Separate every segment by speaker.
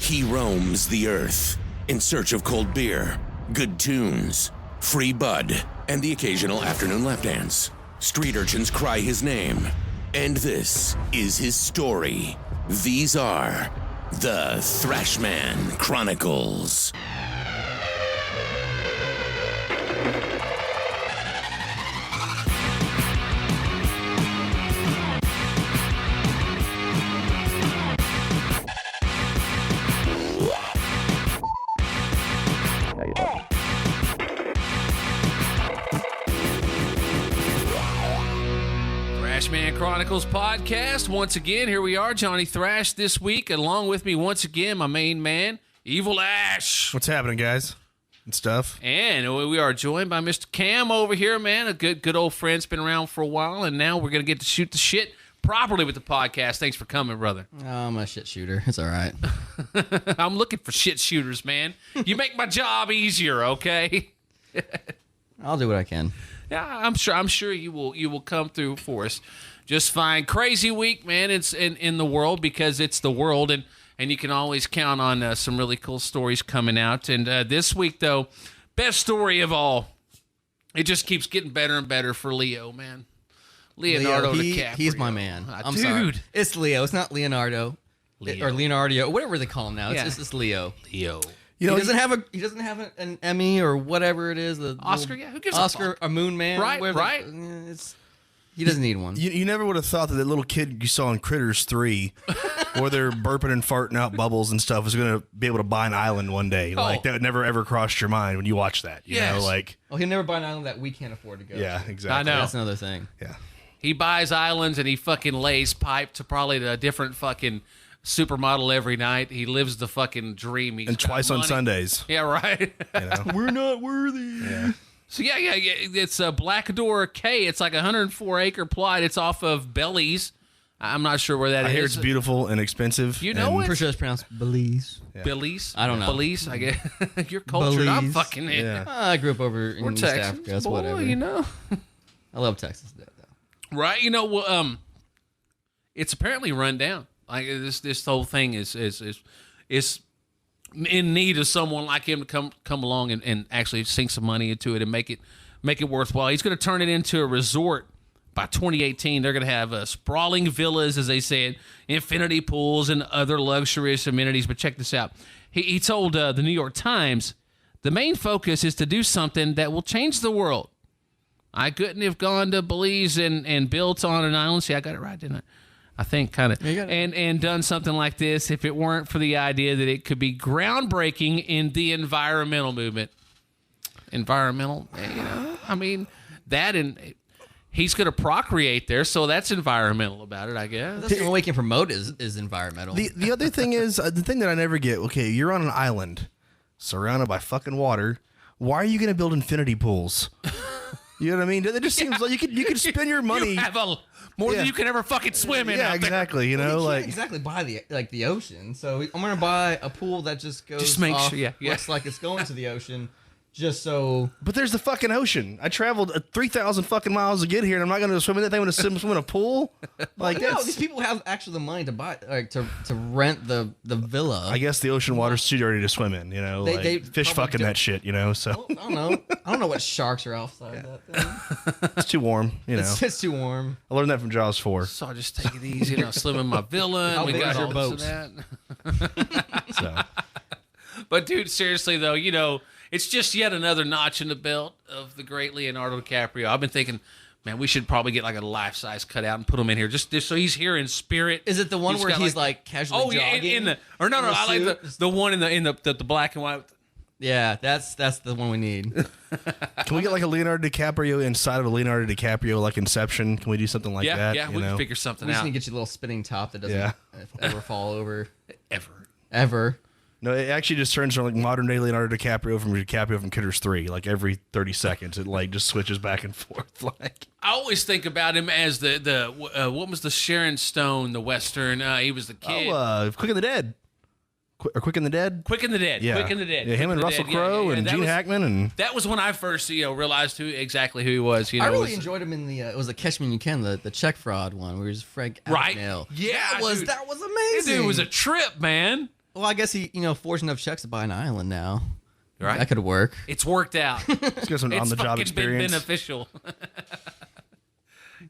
Speaker 1: He roams the earth in search of cold beer, good tunes, free bud, and the occasional afternoon lap dance. Street urchins cry his name, and this is his story. These are the Thrashman Chronicles.
Speaker 2: Thrashman Chronicles podcast. Once again, here we are, Johnny Thrash this week. Along with me, once again, my main man, Evil Ash.
Speaker 3: What's happening, guys? And stuff.
Speaker 2: And we are joined by Mr. Cam over here, man. A good old friend's been around for a while, and now we're going to get to shoot the shit properly with the podcast. Thanks for coming, brother.
Speaker 4: Oh, I'm a shit shooter. It's all right.
Speaker 2: I'm looking for shit shooters, man. You make my job easier, okay?
Speaker 4: I'll do what I can.
Speaker 2: Yeah, I'm sure you will come through for us just fine. Crazy week, man. It's in the world because it's the world, and you can always count on some really cool stories coming out. And this week, though, best story of all. It just keeps getting better and better for Leo, man. Leonardo DiCaprio.
Speaker 4: He's my man. I'm
Speaker 2: dude.
Speaker 4: sorry. It's Leo. It's not Leonardo.
Speaker 2: Leo.
Speaker 4: Or Leonardo, whatever they call him now.
Speaker 2: Yeah.
Speaker 4: It's just Leo.
Speaker 2: Leo.
Speaker 3: You know,
Speaker 4: he doesn't have an Emmy or whatever it is. The
Speaker 2: Oscar, yeah. Who gives
Speaker 4: Oscar,
Speaker 2: a fuck?
Speaker 4: a Moon Man.
Speaker 2: Right,
Speaker 4: whatever.
Speaker 2: right.
Speaker 4: He doesn't need one.
Speaker 3: you never would have thought that little kid you saw in Critters 3, where they're burping and farting out bubbles and stuff, was going to be able to buy an island one day. Like, that never ever crossed your mind when you watch that. You know, like...
Speaker 4: Oh, he'll never buy an island that we can't afford to go
Speaker 3: Yeah,
Speaker 4: to.
Speaker 3: exactly.
Speaker 2: I know.
Speaker 4: That's another thing.
Speaker 3: Yeah.
Speaker 2: He buys islands and he fucking lays pipe to probably a different fucking supermodel every night. He lives the fucking dream. He's
Speaker 3: And
Speaker 2: got
Speaker 3: twice on
Speaker 2: money.
Speaker 3: Sundays.
Speaker 2: Yeah, right.
Speaker 3: You know?
Speaker 4: We're not worthy.
Speaker 3: Yeah.
Speaker 2: So yeah. It's a Blackador K. It's like a 104-acre plot. It's off of Belize. I'm not sure where that
Speaker 3: I
Speaker 2: is.
Speaker 3: hear it's beautiful and expensive.
Speaker 2: You know
Speaker 3: and
Speaker 2: it?
Speaker 4: Pretty sure it's pronounced Belize.
Speaker 3: Yeah.
Speaker 2: Belize.
Speaker 4: I don't know.
Speaker 2: Belize. I guess you're cultured. I'm
Speaker 4: Belize.
Speaker 2: fucking in.
Speaker 3: Yeah.
Speaker 4: I grew up over in
Speaker 2: We're
Speaker 4: East
Speaker 2: Texans,
Speaker 4: Africa. That's
Speaker 2: boy,
Speaker 4: whatever.
Speaker 2: you know.
Speaker 4: I love Texas to death, though.
Speaker 2: Right? You know, well, it's apparently run down. Like this whole thing is in need of someone like him to come along and actually sink some money into it and make it worthwhile. He's going to turn it into a resort by 2018. They're going to have sprawling villas, as they said, infinity pools, and other luxurious amenities. But check this out. He told the New York Times, the main focus is to do something that will change the world. I couldn't have gone to Belize and built on an island. See, I got it right, didn't I? I think kind of. And done something like this if it weren't for the idea that it could be groundbreaking in the environmental movement. Environmental, you know, I mean, that and he's going to procreate there, so that's environmental about it, I guess.
Speaker 4: That's the only way he can promote is environmental.
Speaker 3: The other thing is, the thing that I never get, okay, you're on an island surrounded by fucking water. Why are you going to build infinity pools? You know what I mean? It just seems like you could spend your money.
Speaker 2: You have more than you can ever fucking swim in.
Speaker 3: Yeah,
Speaker 2: out there.
Speaker 3: exactly. You know,
Speaker 4: you
Speaker 3: like
Speaker 4: can't exactly buy the ocean. So I'm gonna buy a pool that just goes.
Speaker 2: Just make
Speaker 4: off,
Speaker 2: sure, yeah.
Speaker 4: looks like it's going to the ocean, just so.
Speaker 3: But there's the fucking ocean. I traveled 3,000 fucking miles to get here, and I'm not going to swim in that thing. I'm going to swim in a pool. Like
Speaker 4: No,
Speaker 3: that's.
Speaker 4: these people have actually the money to buy, like to rent the villa.
Speaker 3: I guess the ocean water's too dirty to swim in. You know,
Speaker 4: They
Speaker 3: fish
Speaker 4: probably
Speaker 3: fucking
Speaker 4: don't-
Speaker 3: that shit. You know, so
Speaker 4: I don't know. I don't know what sharks are outside that thing.
Speaker 3: it's too warm. You know,
Speaker 4: It's too warm.
Speaker 3: I learned that from Jaws 4.
Speaker 2: So I just take it easy, swim in my villa, and
Speaker 4: How
Speaker 2: we
Speaker 4: big
Speaker 2: got
Speaker 4: is your
Speaker 2: all this and that.
Speaker 3: So
Speaker 2: But dude, seriously though, you know, it's just yet another notch in the belt of the great Leonardo DiCaprio. I've been thinking, man, we should probably get like a life-size cutout and put him in here, just so he's here in spirit.
Speaker 4: Is it the one where
Speaker 2: got,
Speaker 4: he's like casually
Speaker 2: oh yeah,
Speaker 4: jogging?
Speaker 2: no, I like the one in the black and white.
Speaker 4: Yeah, that's the one we need.
Speaker 3: can we get like a Leonardo DiCaprio inside of a Leonardo DiCaprio, like Inception? Can we do something like that?
Speaker 2: Yeah,
Speaker 3: you
Speaker 2: we
Speaker 3: know?
Speaker 2: can figure something
Speaker 4: We just
Speaker 2: out.
Speaker 4: need to get you a little spinning top that doesn't
Speaker 3: Yeah.
Speaker 4: ever fall over.
Speaker 2: Ever.
Speaker 3: No, it actually just turns from like modern day Leonardo DiCaprio from Critters 3. Like every 30 seconds, it like just switches back and forth. Like
Speaker 2: I always think about him as the what was the Sharon Stone, the Western? He was the kid.
Speaker 3: Quick and the Dead. Quick and the Dead.
Speaker 2: Quick in the Dead.
Speaker 3: Yeah,
Speaker 2: Quick in the Dead.
Speaker 3: Yeah, him
Speaker 2: Quick
Speaker 3: and
Speaker 2: in the
Speaker 3: Russell
Speaker 2: Dead.
Speaker 3: Crowe and
Speaker 2: That
Speaker 3: Gene
Speaker 2: was-
Speaker 3: Hackman and
Speaker 2: That was when I first realized exactly who he was. You know,
Speaker 4: I
Speaker 2: it
Speaker 4: really
Speaker 2: was-
Speaker 4: enjoyed him in the it was the Catch Me When You Can, the check fraud one where he was Frank
Speaker 2: Right.
Speaker 4: Abagnale.
Speaker 2: Yeah,
Speaker 4: that was
Speaker 2: dude.
Speaker 4: that was
Speaker 2: This
Speaker 4: amazing.
Speaker 2: dude was a trip, man.
Speaker 4: Well, I guess he, forged enough checks to buy an island now.
Speaker 2: Right.
Speaker 4: That could work.
Speaker 2: It's worked out.
Speaker 3: He's got some
Speaker 2: It's
Speaker 3: on-the-job
Speaker 2: fucking
Speaker 3: experience.
Speaker 2: been beneficial.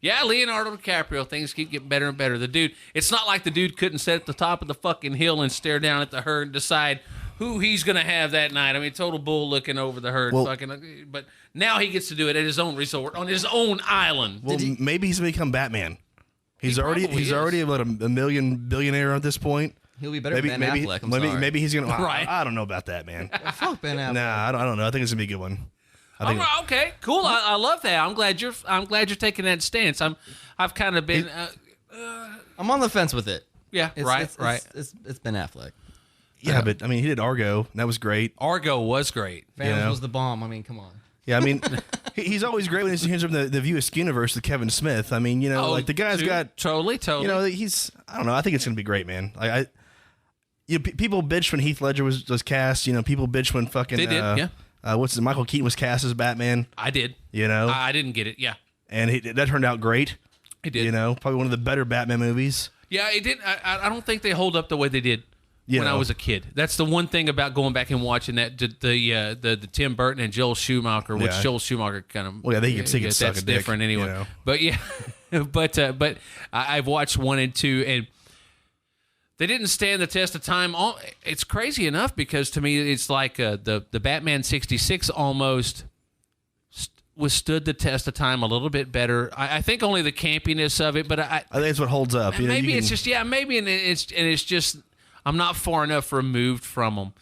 Speaker 2: Yeah, Leonardo DiCaprio, things keep getting better and better. The dude, it's not like the dude couldn't sit at the top of the fucking hill and stare down at the herd and decide who he's going to have that night. I mean, total bull looking over the herd.
Speaker 3: Well,
Speaker 2: but now he gets to do it at his own resort, on his own island.
Speaker 3: Well, maybe he's going to become Batman. He's
Speaker 2: probably
Speaker 3: already about a million billionaire at this point.
Speaker 4: He'll be better than Ben Affleck. I'm sorry.
Speaker 3: Maybe he's going to.
Speaker 2: Right.
Speaker 3: I don't know about that, man.
Speaker 4: Fuck Ben Affleck.
Speaker 3: Nah, I don't know. I think it's going to be a good one. I think
Speaker 2: Okay, cool. I love that. I'm glad you're taking that stance. I've kind of been.
Speaker 4: I'm on the fence with it.
Speaker 2: Yeah, right.
Speaker 4: It's Ben Affleck.
Speaker 3: yeah, but I mean, he did Argo. And that was great.
Speaker 2: Argo was great.
Speaker 4: Phantom was the bomb. I mean, come on.
Speaker 3: Yeah, I mean, he's always great when he's from the View Askew universe with Kevin Smith. I mean, like the guy's got
Speaker 2: totally.
Speaker 3: he's. I don't know. I think it's going to be great, man. People bitched when Heath Ledger was cast. People bitched when fucking
Speaker 2: They did, yeah.
Speaker 3: Michael Keaton was cast as Batman.
Speaker 2: I did. I didn't get it. Yeah,
Speaker 3: And that turned out great.
Speaker 2: it did.
Speaker 3: Probably one of the better Batman movies.
Speaker 2: Yeah, it didn't. I don't think they hold up the way they did when I
Speaker 3: know.
Speaker 2: was a kid. That's the one thing about going back and watching that the Tim Burton and Joel Schumacher, which
Speaker 3: Yeah.
Speaker 2: Joel Schumacher kind of.
Speaker 3: Well, yeah, they could suck
Speaker 2: that's
Speaker 3: a dick,
Speaker 2: different anyway. But yeah, but I've watched 1 and 2 and. They didn't stand the test of time. It's crazy enough because to me it's like the Batman 66 almost withstood the test of time a little bit better. I think only the campiness of it, but I
Speaker 3: think it's what holds up.
Speaker 2: maybe it's just maybe and it's just I'm not far enough removed from them.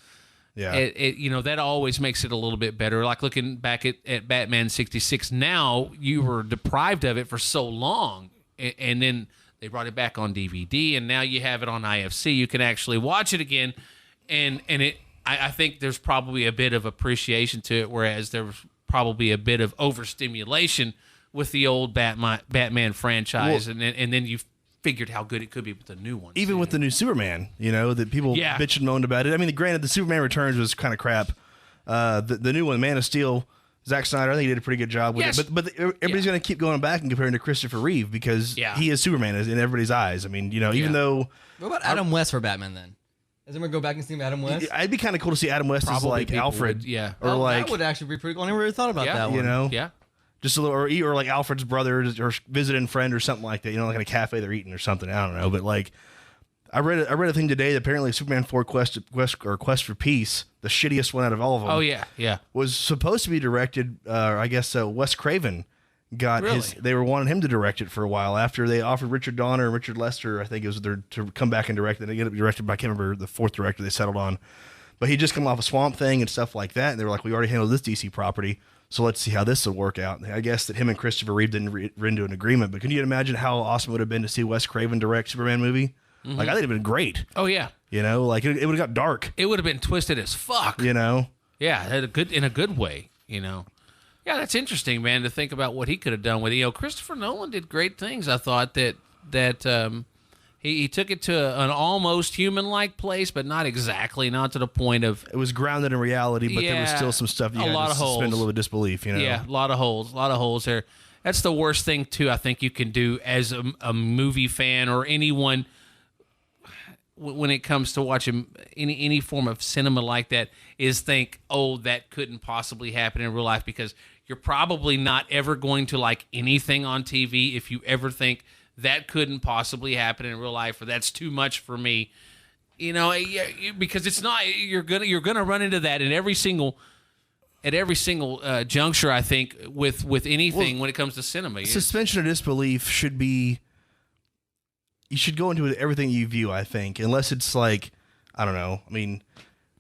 Speaker 3: Yeah.
Speaker 2: It that always makes it a little bit better. Like looking back at Batman 66 now, you were deprived of it for so long, and then they brought it back on DVD, and now you have it on IFC. You can actually watch it again, and I think there's probably a bit of appreciation to it, whereas there was probably a bit of overstimulation with the old Batman franchise, and then you figured how good it could be with the new one.
Speaker 3: Even with the new Superman, that people bitched and moaned about it. I mean, granted, the Superman Returns was kind of crap. The new one, Man of Steel, Zack Snyder, I think he did a pretty good job with it. But everybody's going to keep going back and comparing to Christopher Reeve because he is Superman in everybody's eyes. I mean, even though...
Speaker 4: What about Adam West for Batman then? Does anyone go back and see Adam West?
Speaker 3: It'd be kind of cool to see Adam West as like Alfred.
Speaker 2: Or
Speaker 3: like...
Speaker 4: That would actually be pretty cool. I never really thought about that one.
Speaker 2: Yeah.
Speaker 3: Just a little, or like Alfred's brother or visiting friend or something like that. Like in a cafe they're eating or something. I don't know. But like... I read a thing today that apparently Superman 4 Quest for Peace, the shittiest one out of all of them.
Speaker 2: Oh yeah.
Speaker 3: Was supposed to be directed. I guess Wes Craven got his. They were wanting him to direct it for a while after they offered Richard Donner and Richard Lester. I think it was to come back and direct it. They ended up directed by I can't remember the fourth director they settled on, but he just come off a Swamp Thing and stuff like that. And they were like, we already handled this DC property, so let's see how this will work out. And I guess that him and Christopher Reeve didn't reach into an agreement. But can you imagine how awesome it would have been to see Wes Craven direct Superman movie? Mm-hmm. Like I think it'd been great.
Speaker 2: Oh yeah.
Speaker 3: Like it would have got dark.
Speaker 2: It would have been twisted as fuck.
Speaker 3: Yeah,
Speaker 2: in a good way. Yeah, that's interesting, man, to think about what he could have done with it. Christopher Nolan did great things. I thought that he took it to an almost human-like place, but not exactly, not to the point of...
Speaker 3: It was grounded in reality, but there was still some stuff you had to suspend a little bit of disbelief,
Speaker 2: Yeah, a lot of holes there. That's the worst thing, too, I think you can do as a movie fan or anyone when it comes to watching any form of cinema like that is think, oh, that couldn't possibly happen in real life, because you're probably not ever going to like anything on TV if you ever think that couldn't possibly happen in real life or that's too much for me. Because it's not. You're gonna run into that in every single juncture, I think, with anything when it comes to cinema.
Speaker 3: Suspension of disbelief should be... You should go into everything you view, I think, unless it's like, I don't know. I mean,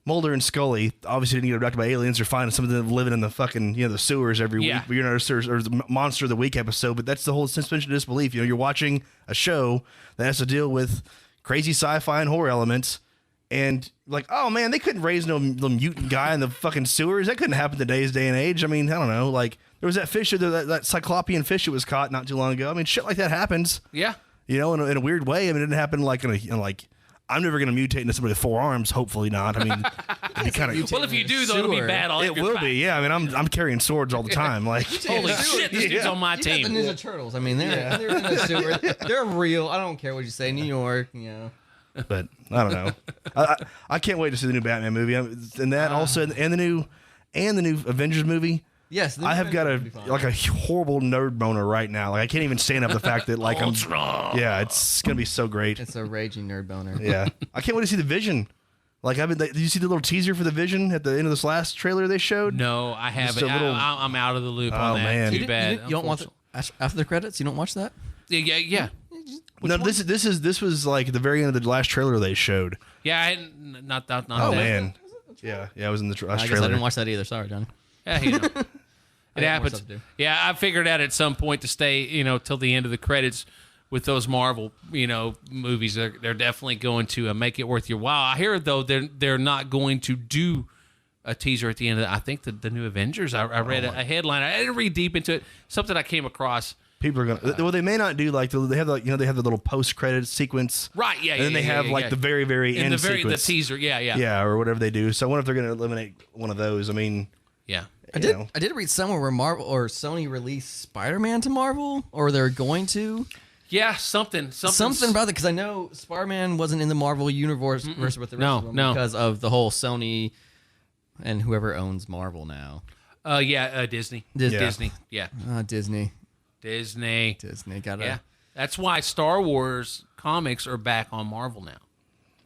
Speaker 3: Mulder and Scully obviously didn't get abducted by aliens or finding some of them living in the fucking, the sewers every week. But or the Monster of the Week episode. But that's the whole suspension of disbelief. You're watching a show that has to deal with crazy sci-fi and horror elements. And like, oh man, they couldn't raise no mutant guy in the fucking sewers. That couldn't happen today's day and age. I mean, I don't know. Like there was that fish, that cyclopean fish that was caught not too long ago. I mean, shit like that happens.
Speaker 2: Yeah.
Speaker 3: In a weird way. I mean, it didn't happen like I'm never going to mutate into somebody with 4 arms. Hopefully not. I mean, it'd be kind of...
Speaker 2: Well, if you do, though, it'll be bad.
Speaker 3: It will be, yeah. I mean, I'm carrying swords all the time. Like,
Speaker 2: holy shit, this dude's on my team.
Speaker 4: The Ninja Turtles. I mean, they're in the sewer. They're real. I don't care what you say. New York,
Speaker 3: But I don't know. I can't wait to see the new Batman movie, and that also, and the new Avengers movie.
Speaker 4: Yes,
Speaker 3: I have got a horrible nerd boner right now. Like I can't even stand up the fact that like yeah, it's gonna be so great.
Speaker 4: It's a raging nerd boner.
Speaker 3: Yeah, I can't wait to see the Vision. Like did you see the little teaser for the Vision at the end of this last trailer they showed?
Speaker 2: No, I haven't. I'm out of the loop
Speaker 3: Oh,
Speaker 2: on that.
Speaker 3: man.
Speaker 2: Too bad.
Speaker 4: You don't watch it after the credits? You don't watch that?
Speaker 2: Yeah.
Speaker 3: No, this was like the very end of the last trailer they showed.
Speaker 2: Yeah, I hadn't, not that.
Speaker 3: Oh man, yeah, it was in the last
Speaker 4: I guess
Speaker 3: trailer.
Speaker 4: I didn't watch that either. Sorry, Johnny.
Speaker 2: Yeah, you know. It
Speaker 4: got more
Speaker 2: happens.
Speaker 4: stuff to do.
Speaker 2: Yeah, I figured out at some point to stay, till the end of the credits with those Marvel, movies. They're definitely going to make it worth your while. I hear though they're not going to do a teaser at the end of I think the new Avengers. I read a headline. I didn't read deep into it. Something I came across.
Speaker 3: People are gonna. Well, they may not do like they have they have the little post credit sequence,
Speaker 2: Right? Yeah.
Speaker 3: and then they have like the very
Speaker 2: in
Speaker 3: end
Speaker 2: the
Speaker 3: sequence.
Speaker 2: the teaser. Yeah.
Speaker 3: or whatever they do. So I wonder if they're going to eliminate one of those. I mean,
Speaker 2: Yeah.
Speaker 4: I did read somewhere where Marvel or Sony released Spider-Man to Marvel, or they're going to.
Speaker 2: Yeah, something
Speaker 4: About that, because I know Spider-Man wasn't in the Marvel universe with the rest of them because of the whole Sony and whoever owns Marvel now.
Speaker 2: Disney.
Speaker 4: Disney.
Speaker 2: Yeah.
Speaker 4: Disney.
Speaker 2: Disney.
Speaker 4: Gotta.
Speaker 2: Yeah. That's why Star Wars comics are back on Marvel now.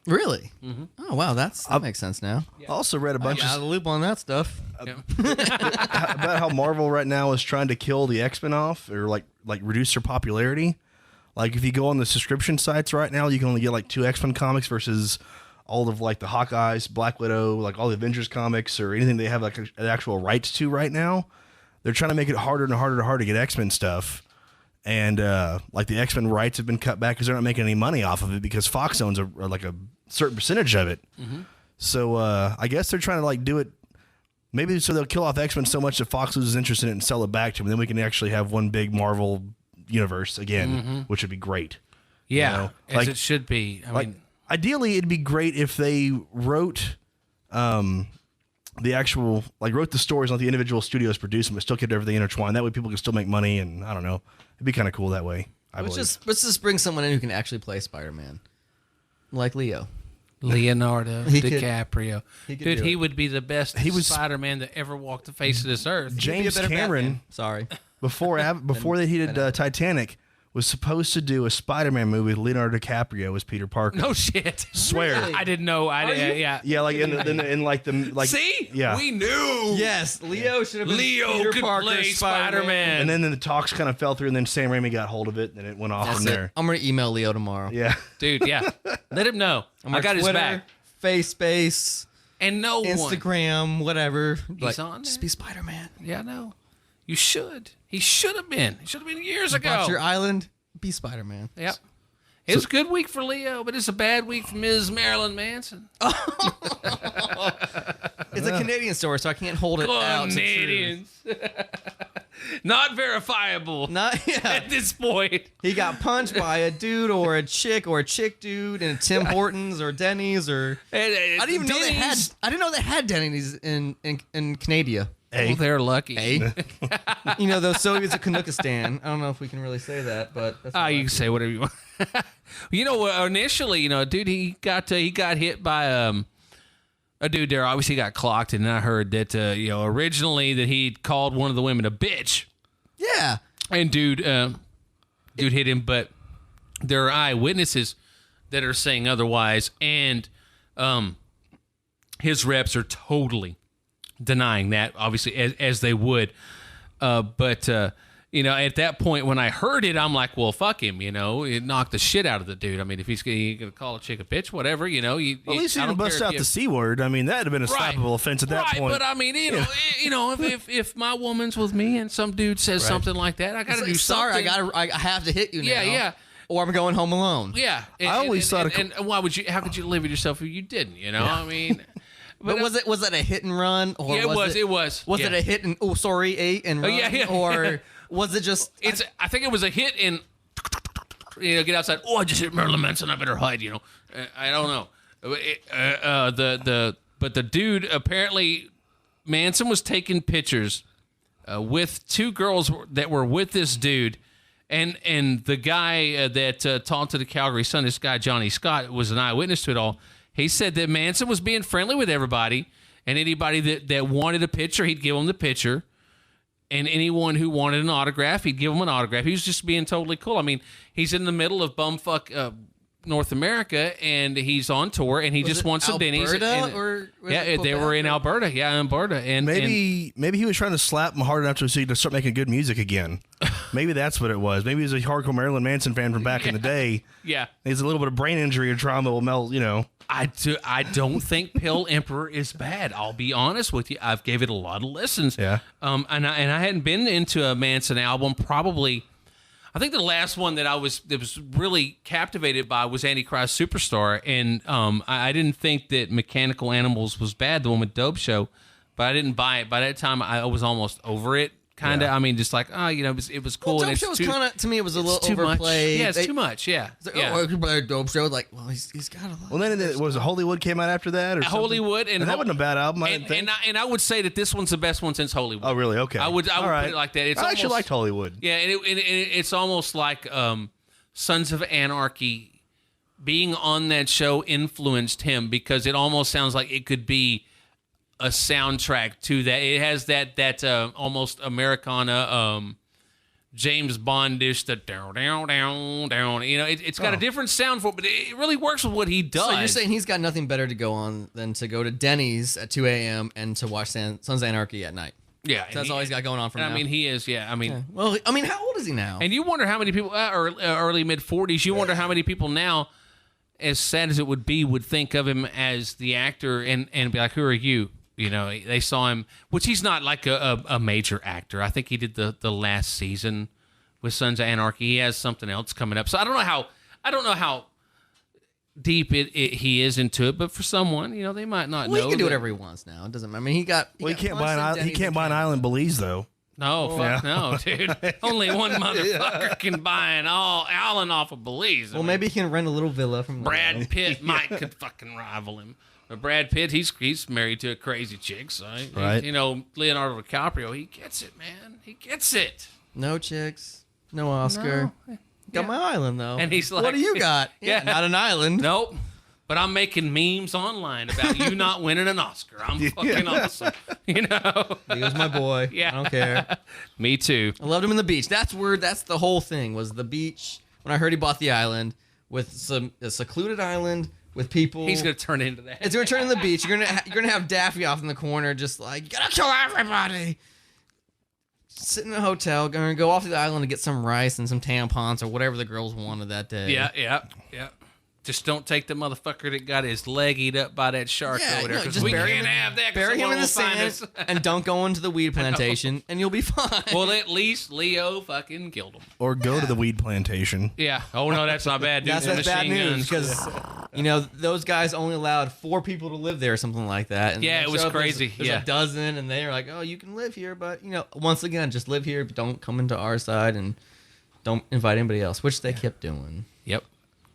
Speaker 4: Really? Mm-hmm. Oh wow, that makes sense now.
Speaker 3: I also read a bunch
Speaker 4: Out of the loop on that stuff.
Speaker 3: about how Marvel right now is trying to kill the X-Men off or like reduce their popularity. Like if you go on the subscription sites right now, you can only get like 2 X-Men comics versus all of like the Hawkeyes, Black Widow, like all the Avengers comics or anything they have like an actual rights to right now. They're trying to make it harder and harder to get X-Men stuff. And like the X-Men rights have been cut back because they're not making any money off of it because Fox owns like a certain percentage of it. Mm-hmm. So I guess they're trying to like do it maybe so they'll kill off X-Men so much that Fox loses interest in it and sell it back to them. And then we can actually have one big Marvel universe again, which would be great.
Speaker 2: Yeah, as
Speaker 3: like,
Speaker 2: it should be. I mean,
Speaker 3: ideally, it'd be great if they wrote the actual wrote the stories, not the individual studios produce them, but still kept everything intertwined. That way, people can still make money, and I don't know, it'd be kind of cool that way.
Speaker 4: Let's just bring someone in who can actually play Spider-Man, like Leo.
Speaker 2: Leonardo DiCaprio. He would be the best
Speaker 3: Spider-Man
Speaker 2: that ever walked the face of this earth.
Speaker 3: James Cameron,
Speaker 4: sorry,
Speaker 3: before he did Titanic, was supposed to do a Spider-Man movie with Leonardo DiCaprio as Peter Parker.
Speaker 2: No shit.
Speaker 3: Swear.
Speaker 2: I didn't know.
Speaker 3: Yeah, like in like the like.
Speaker 2: See?
Speaker 3: Yeah.
Speaker 2: We knew.
Speaker 4: Yes, Leo should have been Peter
Speaker 2: could
Speaker 4: Parker,
Speaker 2: play Spider-Man.
Speaker 3: And then the talks kind of fell through, and then Sam Raimi got hold of it, and it went off from there.
Speaker 4: I'm gonna email Leo tomorrow.
Speaker 3: Yeah,
Speaker 2: dude. Yeah, let him know. I got
Speaker 4: Twitter,
Speaker 2: his back.
Speaker 4: Face,
Speaker 2: and no
Speaker 4: Instagram, whatever.
Speaker 2: He's on there.
Speaker 4: Just be Spider-Man.
Speaker 2: Yeah, no. You should. He should have been. He should have been years ago.
Speaker 4: Bought your island. Be Spider-Man.
Speaker 2: Yep. It's a good week for Leo, but it's a bad week for Ms. Marilyn Manson.
Speaker 4: It's a Canadian story, so I can't hold it out.
Speaker 2: Canadians. Not verifiable. At this point.
Speaker 4: He got punched by a dude or a chick dude in Tim Hortons or Denny's or I didn't even know they had. I didn't know they had Denny's in Canada.
Speaker 2: Well, they're lucky.
Speaker 4: Those Soviets of Kanukistan. I don't know if we can really say that, but that's
Speaker 2: you can say whatever you want. Initially, dude, he got hit by a dude there. Obviously, got clocked, and I heard that originally that he called one of the women a bitch.
Speaker 4: Yeah,
Speaker 2: and dude hit him, but there are eyewitnesses that are saying otherwise, and his reps are totally denying that, obviously, as they would. But at that point when I heard it, I'm like, well, fuck him. It knocked the shit out of the dude. I mean, if he's gonna call a chick a bitch, whatever. At
Speaker 3: least he didn't bust out the C word. I mean, that'd have been a stoppable offense at that point.
Speaker 2: But I mean, if my woman's with me and some dude says something like that, I gotta do something.
Speaker 4: Sorry, I have to hit you now.
Speaker 2: Yeah.
Speaker 4: Or I'm going home alone.
Speaker 2: Yeah.
Speaker 3: I always thought.
Speaker 2: And why would you? How could you live with yourself if you didn't? I mean.
Speaker 4: But was it a hit and run? Or
Speaker 2: yeah, it was.
Speaker 4: Was it a hit and run?
Speaker 2: Yeah.
Speaker 4: Or was it just?
Speaker 2: I think it was a hit and get outside. Oh, I just hit Marilyn Manson. I better hide. I don't know. But the dude apparently Manson was taking pictures with 2 girls that were with this dude, And the guy that talked to the Calgary Sun, this guy Johnny Scott, was an eyewitness to it all. He said that Manson was being friendly with everybody, and anybody that wanted a picture, he'd give them the picture. And anyone who wanted an autograph, he'd give them an autograph. He was just being totally cool. I mean, he's in the middle of bumfuck North America, and he's on tour, and he just wants some Denny's. They were in Alberta. Yeah, Alberta. And
Speaker 3: maybe he was trying to slap him hard enough to start making good music again. Maybe that's what it was. Maybe he's a hardcore Marilyn Manson fan from back in the day.
Speaker 2: Yeah,
Speaker 3: he's a little bit of brain injury or trauma will melt.
Speaker 2: I don't think Pill Emperor is bad. I'll be honest with you. I've gave it a lot of listens.
Speaker 3: Yeah.
Speaker 2: And I hadn't been into a Manson album probably. I think the last one that was really captivated by was Antichrist Superstar, and I didn't think that Mechanical Animals was bad, the one with Dope Show, but I didn't buy it. By that time, I was almost over it. Kind of, I mean, just like, it was cool.
Speaker 4: Well, Dope Show was kind of, to me, it was a little overplayed.
Speaker 2: Yeah, it's too much. Yeah.
Speaker 4: Dope Show, like, well, he's got a lot.
Speaker 3: Well, then Hollywood came out after that, or
Speaker 2: Hollywood,
Speaker 3: and that wasn't a bad album. I didn't think.
Speaker 2: And I would say that this one's the best one since Hollywood.
Speaker 3: Oh, really? Okay.
Speaker 2: I would put it like that.
Speaker 3: I actually liked Hollywood.
Speaker 2: Yeah, and it's almost like Sons of Anarchy being on that show influenced him, because it almost sounds like it could be a soundtrack to that. It has that almost Americana James Bondish, the down. It's got a different sound for it, but it really works with what he does.
Speaker 4: So you're saying he's got nothing better to go on than to go to Denny's at 2 a.m. and to watch Sons of Anarchy at night.
Speaker 2: Yeah,
Speaker 4: so that's all he's got going on for now.
Speaker 2: I mean, he is. Yeah, I mean,
Speaker 4: yeah. Well, I mean, how old is he now?
Speaker 2: And you wonder how many people, early mid 40s. You wonder how many people now, as sad as it would be, would think of him as the actor and be like, "Who are you?" They saw him, which he's not like a major actor. I think he did the last season with Sons of Anarchy. He has something else coming up. So I don't know how deep he is into it, but for someone, they might not know.
Speaker 4: Well, he can do whatever he wants now. It doesn't matter. I mean, he
Speaker 3: can't buy an island Belize though.
Speaker 2: No, no, dude. Only one motherfucker can buy an island off of Belize.
Speaker 4: Well, maybe he can rent a little villa from
Speaker 2: Brad Pitt. Could fucking rival him. But Brad Pitt, he's married to a crazy chick, so
Speaker 3: right.
Speaker 2: Leonardo DiCaprio, he gets it, man. He gets it.
Speaker 4: No chicks, no Oscar. No. Got my island though.
Speaker 2: And he's like,
Speaker 4: "What do you got?" Yeah, not an island.
Speaker 2: Nope. But I'm making memes online about you not winning an Oscar. I'm fucking awesome. He
Speaker 4: was my boy. Yeah. I don't care.
Speaker 2: Me too.
Speaker 4: I loved him in the beach. That's the whole thing, was the beach. When I heard he bought the island with a secluded island with people.
Speaker 2: He's going to turn into that.
Speaker 4: It's going to turn into the beach. You're going to have Daffy off in the corner just like, "You got to kill everybody." Sit in a hotel, going to go off to the island to get some rice and some tampons or whatever the girls wanted that day.
Speaker 2: Yeah. Just don't take the motherfucker that got his leg eat up by that shark over there, because we can't have that.
Speaker 4: Bury him in the sand and don't go into the weed plantation, and you'll be fine.
Speaker 2: Well, at least Leo fucking killed him.
Speaker 3: Or go to the weed plantation.
Speaker 2: Yeah. Oh, no, that's not bad, dude.
Speaker 4: That's bad news, because, those guys only allowed 4 people to live there or something like that. And
Speaker 2: yeah, it was crazy.
Speaker 4: There's a dozen, and they're like, "Oh, you can live here, but, once again, just live here, but don't come into our side, and don't invite anybody else," which they kept doing.
Speaker 2: Yep.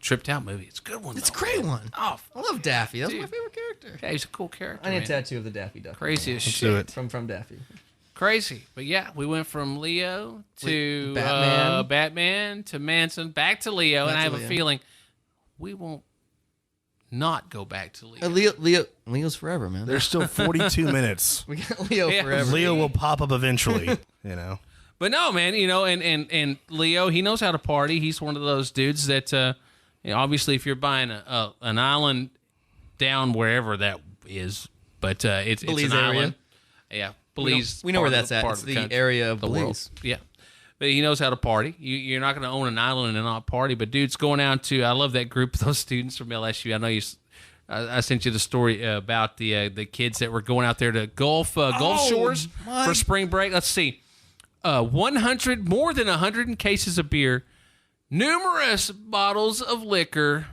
Speaker 2: Tripped Out movie. It's a good one.
Speaker 4: It's a great one.
Speaker 2: Oh,
Speaker 4: I love Daffy. That's my favorite character.
Speaker 2: Yeah, he's a cool character.
Speaker 4: I need a tattoo of the Daffy Duck.
Speaker 2: Crazy as shit.
Speaker 3: Do it.
Speaker 4: From Daffy.
Speaker 2: Crazy. But yeah, we went from Leo to
Speaker 4: Batman
Speaker 2: to Manson, back to Leo, and I have a feeling we won't not go back to Leo.
Speaker 4: Leo's forever, man.
Speaker 3: There's still 42 minutes.
Speaker 4: We got Leo forever.
Speaker 3: Leo will pop up eventually,
Speaker 2: But no, man, and Leo, he knows how to party. He's one of those dudes that, obviously, if you're buying an island down wherever that is, but it's an island. Yeah, Belize.
Speaker 4: We know where that's at. It's the area of Belize.
Speaker 2: Yeah. But he knows how to party. You're not going to own an island and not party. But dude's going out to. I love that group of those students from LSU. I know you. I sent you the story about the kids that were going out there to Gulf Shores for spring break. Let's see, more than 100 cases of beer, numerous bottles of liquor,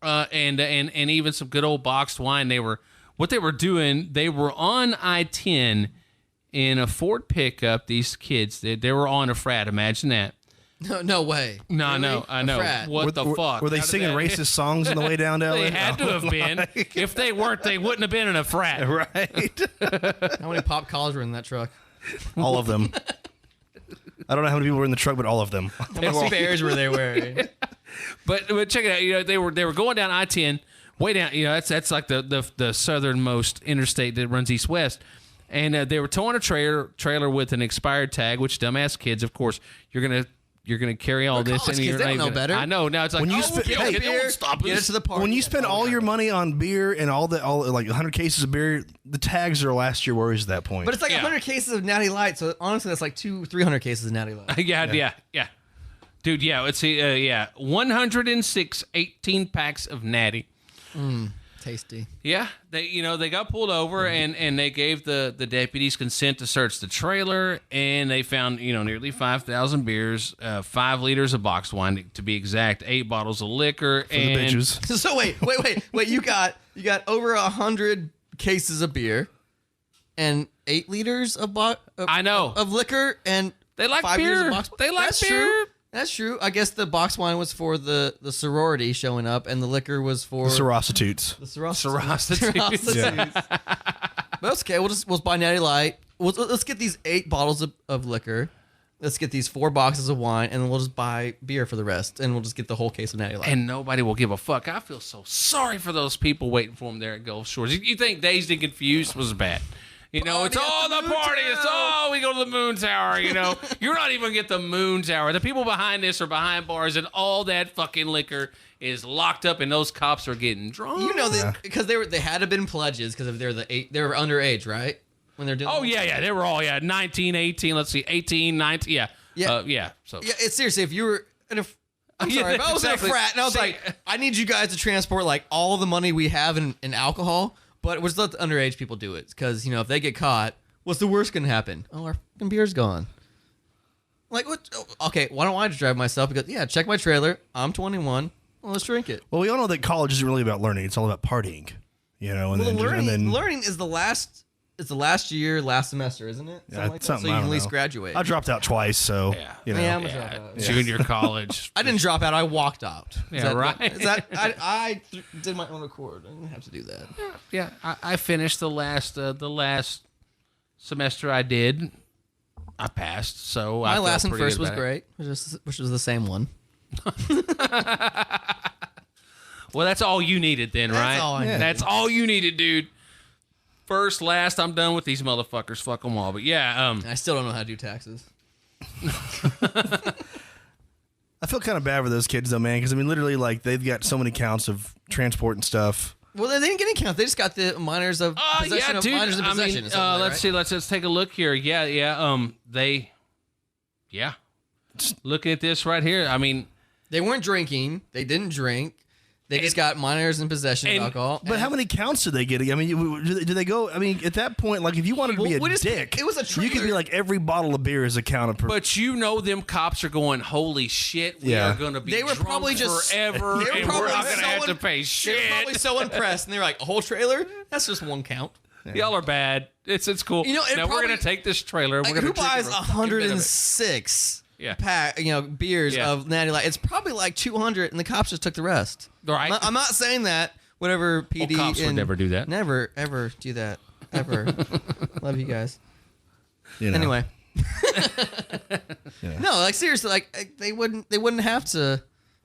Speaker 2: and even some good old boxed wine. They were on I-10. In a Ford pickup, these kids, they were on a frat. Imagine that.
Speaker 4: No way.
Speaker 2: No,
Speaker 4: really?
Speaker 2: I know. What the fuck?
Speaker 3: Were they singing racist songs on the way down to LA?
Speaker 2: They had to have been. If they weren't, they wouldn't have been in a frat.
Speaker 3: Right.
Speaker 4: How many pop collars were in that truck?
Speaker 3: All of them. I don't know how many people were in the truck, but all of them.
Speaker 4: How many spares were they wearing?
Speaker 2: But check it out. You know, they were going down I-10, way down. You know, that's like the southernmost interstate that runs east-west. And they were towing a trailer with an expired tag, which dumbass kids, of course, you're gonna carry all this.
Speaker 4: College
Speaker 2: And
Speaker 4: kids, they don't know better.
Speaker 2: I know. Now it's like,
Speaker 3: When you
Speaker 2: oh,
Speaker 3: spend-
Speaker 2: okay,
Speaker 3: hey,
Speaker 2: they won't stop
Speaker 4: Get
Speaker 2: us.
Speaker 4: us to the party.
Speaker 3: When you spend all your money on beer and all like 100 cases of beer, the tags are last year worries at that point.
Speaker 4: But it's like
Speaker 2: Yeah.
Speaker 4: 100 cases of Natty Light, so honestly, that's like 300 cases of Natty Light.
Speaker 2: yeah. Dude, yeah, let's see. 106 18 packs of Natty.
Speaker 4: Tasty.
Speaker 2: Yeah, they got pulled over and they gave the deputies consent to search the trailer, and they found nearly 5,000 beers, 5 liters of boxed wine to be exact, 8 bottles of liquor,
Speaker 3: for the bitches.
Speaker 4: So wait. You got over 100 cases of beer and 8 liters of
Speaker 2: I know.
Speaker 4: of liquor and
Speaker 2: They like
Speaker 4: 5
Speaker 2: beer.
Speaker 4: liters of boxed.
Speaker 2: They like
Speaker 4: That's
Speaker 2: beer.
Speaker 4: True. That's true. I guess the box wine was for the sorority showing up, and the liquor was for
Speaker 3: The Sorostitudes.
Speaker 4: the
Speaker 2: Sorostitudes.
Speaker 4: But that's okay. We'll buy Natty Light. Let's get these 8 bottles of liquor. Let's get these 4 boxes of wine, and we'll just buy beer for the rest, and we'll just get the whole case of Natty Light.
Speaker 2: And nobody will give a fuck. I feel so sorry for those people waiting for them there at Gulf Shores. You think Dazed and Confused was bad? It's all the party. It's all we go to the Moon Tower. You're not even gonna get the Moon Tower. The people behind this are behind bars, and all that fucking liquor is locked up, and those cops are getting drunk.
Speaker 4: Because they had to have been pledges because they were underage, right? When they're doing.
Speaker 2: Oh yeah, they were all 19, 18. Let's see, 18, 19. Yeah, So
Speaker 4: Yeah, it's seriously. If you were if I was
Speaker 2: exactly.
Speaker 4: in a frat and I was like, I need you guys to transport like all the money we have in alcohol, but we'll just let the underage people do it because if they get caught, what's the worst gonna happen? Oh, our fucking beer's gone. Like what? Okay, why don't I just drive myself? Because check my trailer. I'm 21. Well, let's drink it.
Speaker 3: Well, we all know that college isn't really about learning; it's all about partying.
Speaker 4: Learning is the last. It's the last year, last semester, isn't it?
Speaker 3: Yeah,
Speaker 4: Like
Speaker 3: something,
Speaker 4: so you
Speaker 3: I
Speaker 4: can
Speaker 3: don't
Speaker 4: at least
Speaker 3: know.
Speaker 4: graduate.
Speaker 3: I dropped out twice, so
Speaker 2: Yeah.
Speaker 4: I'm a dropout.
Speaker 2: junior college.
Speaker 4: I didn't drop out. I walked out.
Speaker 2: Right.
Speaker 4: I did my own accord. I didn't have to do that.
Speaker 2: Yeah, I finished the last semester I did. I passed, so
Speaker 4: My
Speaker 2: I
Speaker 4: last
Speaker 2: felt
Speaker 4: and
Speaker 2: pretty
Speaker 4: first
Speaker 2: good
Speaker 4: was
Speaker 2: about it.
Speaker 4: great, which was the same one.
Speaker 2: Well, that's all you needed then, right?
Speaker 4: all I needed.
Speaker 2: That's all you needed, dude. First, last, I'm done with these motherfuckers. Fuck them all. But yeah,
Speaker 4: I still don't know how to do taxes.
Speaker 3: I feel kind of bad for those kids though, man, because literally, like they've got so many counts of transport and stuff.
Speaker 4: Well, they didn't get any count. They just got the minors of possession of minors in possession.
Speaker 2: Let's see. Let's take a look here. Looking at this right here.
Speaker 4: They weren't drinking. They didn't drink. They just got minors in possession of alcohol.
Speaker 3: But how many counts did they get? Do they go? At that point, like if you wanted to be a dick,
Speaker 4: it was a
Speaker 3: you could
Speaker 4: trailer.
Speaker 3: be like every bottle of beer is accounted per.
Speaker 2: But them cops are going, holy shit, we are going to be
Speaker 4: They were
Speaker 2: drunk
Speaker 4: probably just
Speaker 2: forever,
Speaker 4: they were
Speaker 2: and
Speaker 4: probably
Speaker 2: we're not going to have
Speaker 4: so
Speaker 2: to pay
Speaker 4: They
Speaker 2: shit.
Speaker 4: were probably so impressed, and they were like, a whole trailer? That's just one count.
Speaker 2: Y'all are bad. It's cool.
Speaker 4: It
Speaker 2: Now we're
Speaker 4: probably-
Speaker 2: going to take this trailer. And
Speaker 4: Like,
Speaker 2: we're going
Speaker 4: who
Speaker 2: to drink
Speaker 4: buys
Speaker 2: every fucking bit of it.
Speaker 4: 106
Speaker 2: Yeah.
Speaker 4: beers
Speaker 2: Yeah.
Speaker 4: of Natty Light? It's probably like 200, and the cops just took the rest.
Speaker 2: Right.
Speaker 4: I'm not saying that. Whatever PD
Speaker 2: cops would never do that.
Speaker 4: Never ever do that. Ever. Love you guys. Anyway. No, like seriously, like they wouldn't have to.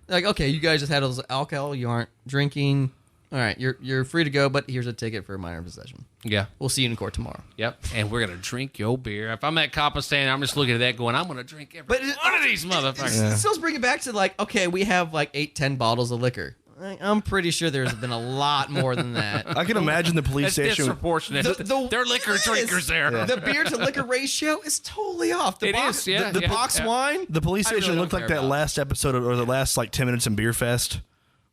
Speaker 4: Like, okay, you guys just had all this alcohol. You aren't drinking. All right, you're free to go, but here's a ticket for minor possession.
Speaker 2: Yeah.
Speaker 4: We'll see you in court tomorrow.
Speaker 2: Yep. And we're going to drink your beer. If I'm that cop and standing, I'm just looking at that going, I'm going to drink every one of these motherfuckers.
Speaker 4: It still bring it back to like, okay, we have like 8-10 bottles of liquor. I'm pretty sure there's been a lot more than that.
Speaker 3: I can imagine the police
Speaker 2: That's
Speaker 3: station.
Speaker 2: disproportionate. They're liquor drinkers there.
Speaker 4: The beer to liquor ratio is totally off. The
Speaker 2: It
Speaker 4: box,
Speaker 2: is, yeah,
Speaker 4: The
Speaker 2: yeah,
Speaker 4: box
Speaker 2: yeah.
Speaker 4: wine.
Speaker 3: The police
Speaker 2: I really
Speaker 3: station
Speaker 2: don't
Speaker 3: looked like
Speaker 2: care
Speaker 3: that
Speaker 2: about
Speaker 3: last episode or the last like 10 minutes in Beer Fest.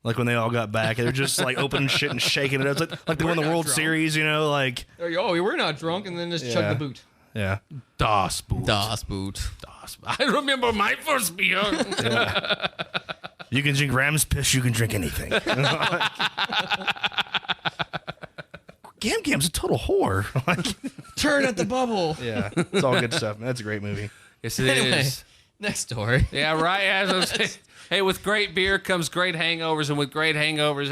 Speaker 3: Like when they all got back, they're just like opening shit and shaking it. It's like they won the
Speaker 4: not
Speaker 3: World
Speaker 4: drunk.
Speaker 3: Series, like
Speaker 4: Oh, we're not drunk, and then just chug the boot.
Speaker 3: yeah.
Speaker 2: Das Boot.
Speaker 4: Das Boot.
Speaker 2: Das. I remember my first beer.
Speaker 3: You can drink Ram's piss. You can drink anything. Gam Gam's a total whore.
Speaker 4: Turn at the bubble.
Speaker 3: Yeah, it's all good stuff, man. That's a great movie.
Speaker 2: Yes, it
Speaker 4: Anyway,
Speaker 2: is.
Speaker 4: next story.
Speaker 2: Yeah, right. As I was saying, hey, with great beer comes great hangovers, and with great hangovers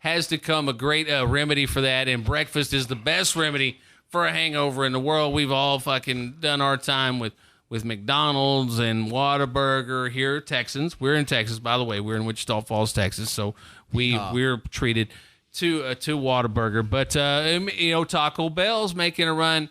Speaker 2: has to come a great remedy for that. And breakfast is the best remedy for a hangover in the world. We've all fucking done our time with with McDonald's and Whataburger here, Texans. We're in Texas, by the way. We're in Wichita Falls, Texas, so we're treated to Whataburger. But Taco Bell's making a run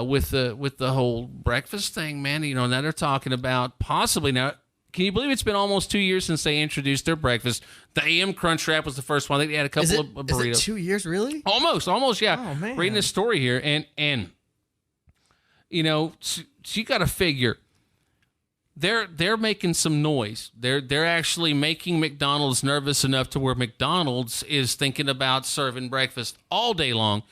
Speaker 2: with the whole breakfast thing, man. Now they're talking about possibly now. Can you believe it's been almost 2 years since they introduced their breakfast? The AM Crunch Wrap was the first one. I think they had a couple of burritos.
Speaker 4: Is it 2 years, really?
Speaker 2: Almost, yeah.
Speaker 4: Oh, man.
Speaker 2: Reading this story here, and so you got to figure they're making some noise. They're actually making McDonald's nervous enough to where McDonald's is thinking about serving breakfast all day long.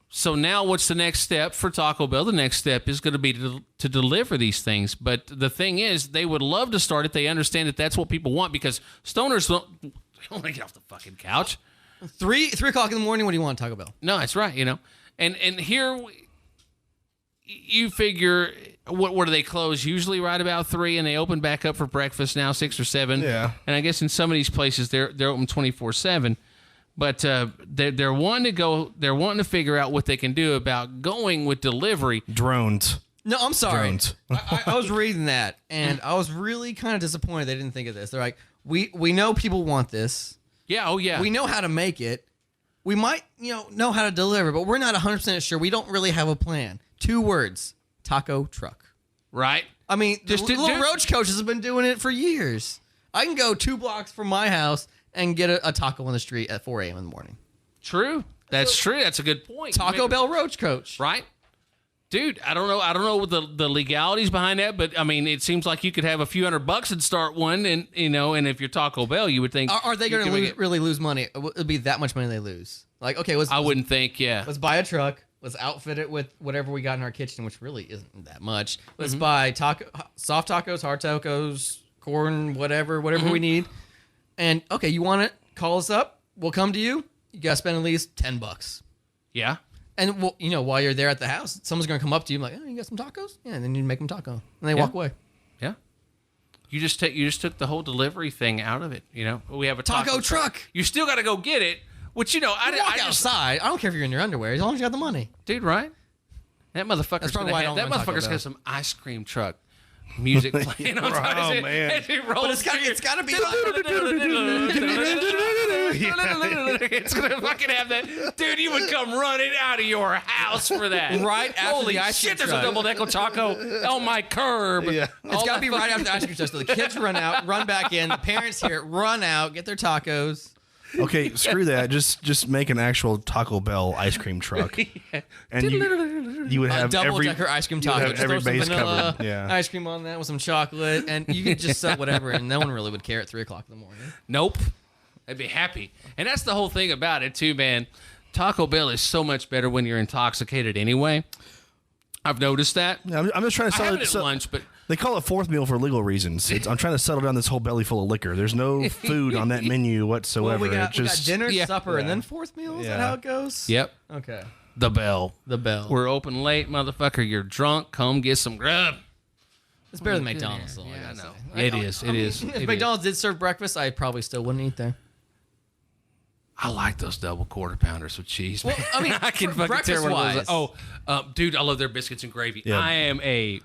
Speaker 2: So now what's the next step for Taco Bell? The next step is going to be to deliver these things. But the thing is, they would love to start it. They understand that that's what people want because stoners don't want to get off the fucking couch.
Speaker 4: 3 o'clock in the morning, what do you want, Taco Bell?
Speaker 2: No, that's right, And here you figure, what do they close? Usually right about 3, and they open back up for breakfast now, 6 or 7.
Speaker 3: Yeah.
Speaker 2: And I guess in some of these places, they're open 24/7. But they're wanting to go. They're wanting to figure out what they can do about going with delivery.
Speaker 3: Drones.
Speaker 4: No, I'm sorry.
Speaker 3: Drones.
Speaker 4: I was reading that, and I was really kind of disappointed they didn't think of this. They're like, we know people want this.
Speaker 2: Yeah. Oh, yeah.
Speaker 4: We know how to make it. We might, know how to deliver, but we're not 100% sure. We don't really have a plan. 2 words: taco truck.
Speaker 2: Right.
Speaker 4: I mean, just little roach coaches have been doing it for years. I can go 2 blocks from my house and get a taco on the street at 4 a.m. in the morning.
Speaker 2: True. That's true. That's a good point.
Speaker 4: Taco Bell roach coach.
Speaker 2: Right. Dude, I don't know the legalities behind that, but I mean, it seems like you could have a few $100 and start one, and and if you're Taco Bell, you would think,
Speaker 4: are they going to really lose money? It'll be that much money they lose. Like, okay,
Speaker 2: I wouldn't think, yeah.
Speaker 4: Let's buy a truck. Let's outfit it with whatever we got in our kitchen, which really isn't that much. Let's buy soft tacos, hard tacos, corn, whatever we need. And okay, you want it? Call us up. We'll come to you. You got to spend at least $10.
Speaker 2: Yeah.
Speaker 4: And while you're there at the house, someone's going to come up to you and like, oh, you got some tacos? Yeah, and then you make them taco, and they walk away.
Speaker 2: Yeah. You just took the whole delivery thing out of it. We have a
Speaker 4: taco truck.
Speaker 2: You still got to go get it, which I
Speaker 4: walk outside. I don't care if you're in your underwear as long as you got the money,
Speaker 2: dude. Right? That motherfucker's got some ice cream truck music playing on top of it.
Speaker 3: Man.
Speaker 2: As he rolls
Speaker 4: but it's got to be.
Speaker 2: It's gonna fucking have that, dude. You would come running out of your house for that.
Speaker 4: Right after
Speaker 2: Holy
Speaker 4: the ice cream
Speaker 2: shit! There's
Speaker 4: truck.
Speaker 2: a double decker taco on my curb.
Speaker 3: Yeah.
Speaker 4: It's got to be right after the ice cream truck. So the kids run out, run back in. The parents hear it, run out, get their tacos.
Speaker 3: Okay, screw that. Just make an actual Taco Bell ice cream truck, and you would have
Speaker 4: double
Speaker 3: every
Speaker 4: decker ice cream
Speaker 3: you would
Speaker 4: taco.
Speaker 3: have
Speaker 4: Just
Speaker 3: every
Speaker 4: throw some
Speaker 3: base
Speaker 4: vanilla
Speaker 3: covered. Yeah.
Speaker 4: ice cream on that with some chocolate, and you could just sell whatever, and no one really would care at 3 o'clock in the morning.
Speaker 2: Nope. They'd be happy. And that's the whole thing about it, too, man. Taco Bell is so much better when you're intoxicated anyway. I've noticed that.
Speaker 3: I'm just trying to
Speaker 2: I
Speaker 3: sell
Speaker 2: have it at lunch, but
Speaker 3: They call it fourth meal for legal reasons. I'm trying to settle down this whole belly full of liquor. There's no food on that menu whatsoever.
Speaker 4: Well, we got dinner,
Speaker 2: Yeah.
Speaker 4: supper, and then fourth meal? Is that how it goes?
Speaker 2: Yep.
Speaker 4: Okay.
Speaker 2: The Bell.
Speaker 4: The Bell.
Speaker 2: We're open late, motherfucker. You're drunk. Come get some grub.
Speaker 4: It's better than McDonald's, though.
Speaker 2: Yeah, I know.
Speaker 4: It
Speaker 2: It is.
Speaker 4: If McDonald's did serve breakfast, I probably still wouldn't eat there.
Speaker 2: I like those double quarter pounders with cheese.
Speaker 4: Well, I mean,
Speaker 2: I can
Speaker 4: for
Speaker 2: fucking tear one of those.
Speaker 4: breakfast-wise.
Speaker 2: Dude, I love their biscuits and gravy.
Speaker 3: Yeah.
Speaker 2: I am a.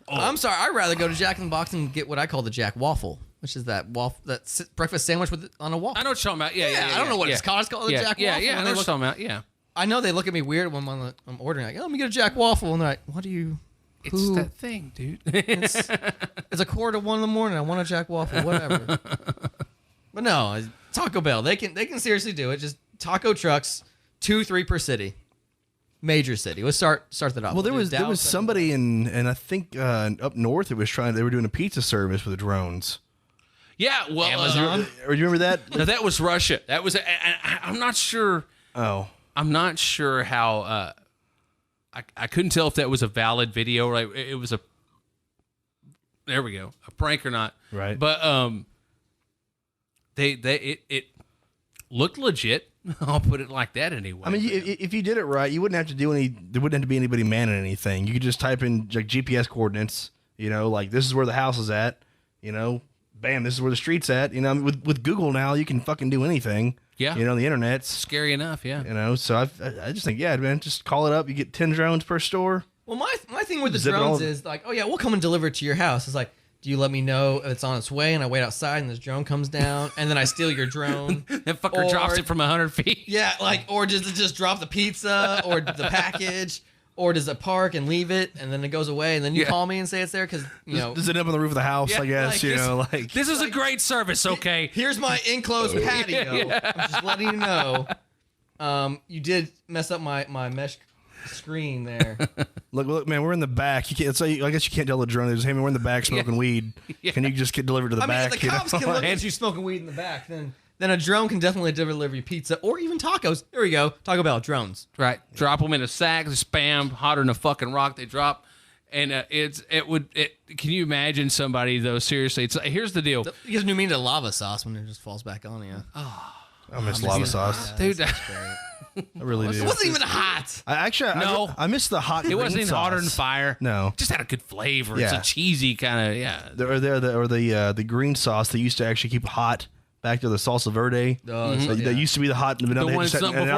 Speaker 4: I'm sorry. I'd rather go to Jack in the Box and get what I call the Jack Waffle, which is that breakfast sandwich on a waffle.
Speaker 2: I know what you're talking about. Yeah.
Speaker 4: I don't know what it's called. It's called the Jack Waffle.
Speaker 2: Yeah. I
Speaker 4: And
Speaker 2: know
Speaker 4: they
Speaker 2: what you're
Speaker 4: look-
Speaker 2: talking about. Yeah.
Speaker 4: I know they look at me weird when I'm ordering. Like, oh, let me get a Jack Waffle, and they're like, "What do you?"
Speaker 2: It's that thing, dude.
Speaker 4: It's a 1:45 in the morning. I want a Jack Waffle, whatever. But no, Taco Bell. They can seriously do it. Just taco trucks, 2-3 per city, major city. Let's start that off.
Speaker 3: Well, there was somebody and I think up north they were doing a pizza service with drones.
Speaker 2: Yeah. Well,
Speaker 4: Amazon.
Speaker 3: Or you remember that?
Speaker 2: no, that was Russia. That was. I'm not sure.
Speaker 3: Oh,
Speaker 2: I'm not sure how. I couldn't tell if that was a valid video. Right? It was a. There we go. A prank or not?
Speaker 3: right.
Speaker 2: But it looked legit. I'll put it like that anyway.
Speaker 3: I mean, if you did it right, you wouldn't have to do any. There wouldn't have to be anybody manning anything. You could just type in like GPS coordinates. Like this is where the house is at. Bam, this is where the street's at. With Google now, you can fucking do anything.
Speaker 2: Yeah.
Speaker 3: The internet's.
Speaker 2: Scary enough. Yeah.
Speaker 3: So I just think, yeah, man, just call it up. You get 10 drones per store.
Speaker 4: Well, my thing with the
Speaker 3: Zip it
Speaker 4: drones
Speaker 3: all-
Speaker 4: is like, oh yeah, we'll come and deliver it to your house. It's like, do you let me know if it's on its way, and I wait outside, and this drone comes down, and then I steal your drone?
Speaker 2: That fucker drops it from 100 feet.
Speaker 4: Yeah, like, or does it just drop the pizza or the package, or does it park and leave it, and then it goes away, and then you call me and say it's there because you know.
Speaker 3: Does it end up on the roof of the house?
Speaker 2: Yeah,
Speaker 3: I guess
Speaker 4: like
Speaker 2: This is a great service, okay?
Speaker 4: Here's my enclosed patio. I'm just letting you know. You did mess up my mesh screen there.
Speaker 3: Look, man, we're in the back. You can't. So I guess you can't tell the drone. They just, hey, man, we're in the back smoking weed.
Speaker 2: Yeah.
Speaker 3: Can you just get delivered to the
Speaker 4: I mean,
Speaker 3: back?
Speaker 4: if the cops can look at you smoking weed in the back, then a drone can definitely deliver you pizza or even tacos. There we go. Taco Bell drones.
Speaker 2: Right. Drop them in a sack, spam, hotter than a fucking rock. They drop. And can you imagine somebody, though, seriously? Here's the deal.
Speaker 4: It gives a new meaning to lava sauce when it just falls back on you.
Speaker 3: I miss lava sauce.
Speaker 2: Dude,
Speaker 3: I really do.
Speaker 4: It wasn't even hot.
Speaker 3: I miss the hot.
Speaker 2: it wasn't
Speaker 3: green
Speaker 2: even
Speaker 3: sauce.
Speaker 2: hotter than fire.
Speaker 3: No.
Speaker 2: Just had a good flavor.
Speaker 3: Yeah.
Speaker 2: It's a cheesy kind of,
Speaker 3: The green sauce they used to actually keep hot back to the salsa verde.
Speaker 4: Oh,
Speaker 3: That used to be the hot.
Speaker 2: The one before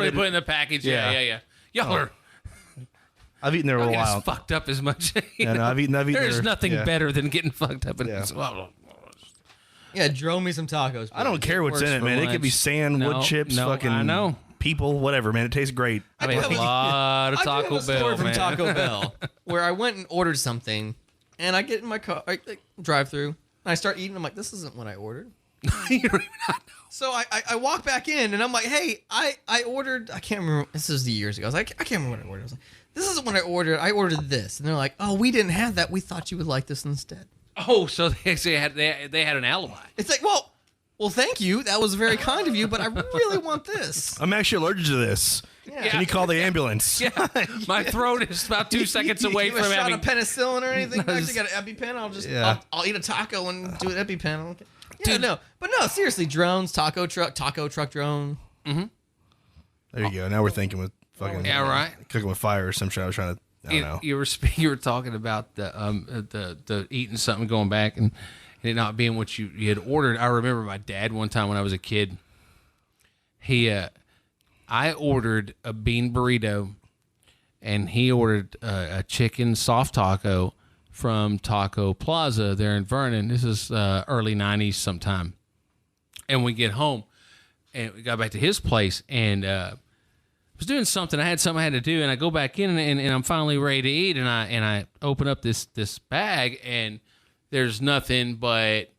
Speaker 2: they put it in the package. Yeah. Y'all are
Speaker 3: I've eaten there a
Speaker 2: getting
Speaker 3: while.
Speaker 2: us fucked up as much.
Speaker 3: Yeah, no, I've eaten
Speaker 2: There's
Speaker 3: there.
Speaker 2: nothing
Speaker 3: Yeah.
Speaker 2: better than getting fucked up.
Speaker 3: Yeah.
Speaker 4: Yeah, drone me some tacos.
Speaker 3: I don't care what's
Speaker 2: works
Speaker 3: in it,
Speaker 2: for
Speaker 3: man. It could be
Speaker 2: lunch.
Speaker 3: sand,
Speaker 2: No,
Speaker 3: wood chips,
Speaker 2: no,
Speaker 3: fucking
Speaker 2: I know.
Speaker 3: people, whatever, man. It tastes great.
Speaker 2: I mean, a
Speaker 4: do have a-
Speaker 2: lot of
Speaker 4: I do have
Speaker 2: Taco
Speaker 4: a story
Speaker 2: Bell,
Speaker 4: from
Speaker 2: man.
Speaker 4: Taco Bell where I went and ordered something, and I get in my car, drive through, and I start eating. I'm like, this isn't what I ordered.
Speaker 2: You don't even know.
Speaker 4: So I walk back in, and I'm like, hey, I ordered. I can't remember. This is the years ago. I was like, I can't remember what I ordered. I was like, this isn't what I ordered. I ordered this, and they're like, oh, we didn't have that. We thought you would like this instead.
Speaker 2: Oh, so they actually had an alibi.
Speaker 4: It's like, well, thank you. That was very kind of you, but I really want this.
Speaker 3: I'm actually allergic to this.
Speaker 4: Yeah.
Speaker 3: Can you call the ambulance?
Speaker 2: Yeah, my throat is about 2 seconds away
Speaker 4: Give a
Speaker 2: from
Speaker 4: shot
Speaker 2: having.
Speaker 4: of penicillin or anything. I actually got an EpiPen. I'll eat a taco and do an EpiPen. Yeah,
Speaker 2: Dude.
Speaker 4: but seriously, drones, taco truck drone.
Speaker 3: There you go. Now we're thinking with fucking
Speaker 2: Yeah, right.
Speaker 3: cooking with fire or some shit. I was trying to. I don't know.
Speaker 2: You were talking about the eating something, going back and it not being what you had ordered. I remember my dad one time when I was a kid. I ordered a bean burrito, and he ordered a chicken soft taco from Taco Plaza there in Vernon. This is early 90s sometime. And we get home, and we got back to his place, and was doing something. I had something I had to do, and I go back in, and I'm finally ready to eat, and I open up this bag, and there's nothing but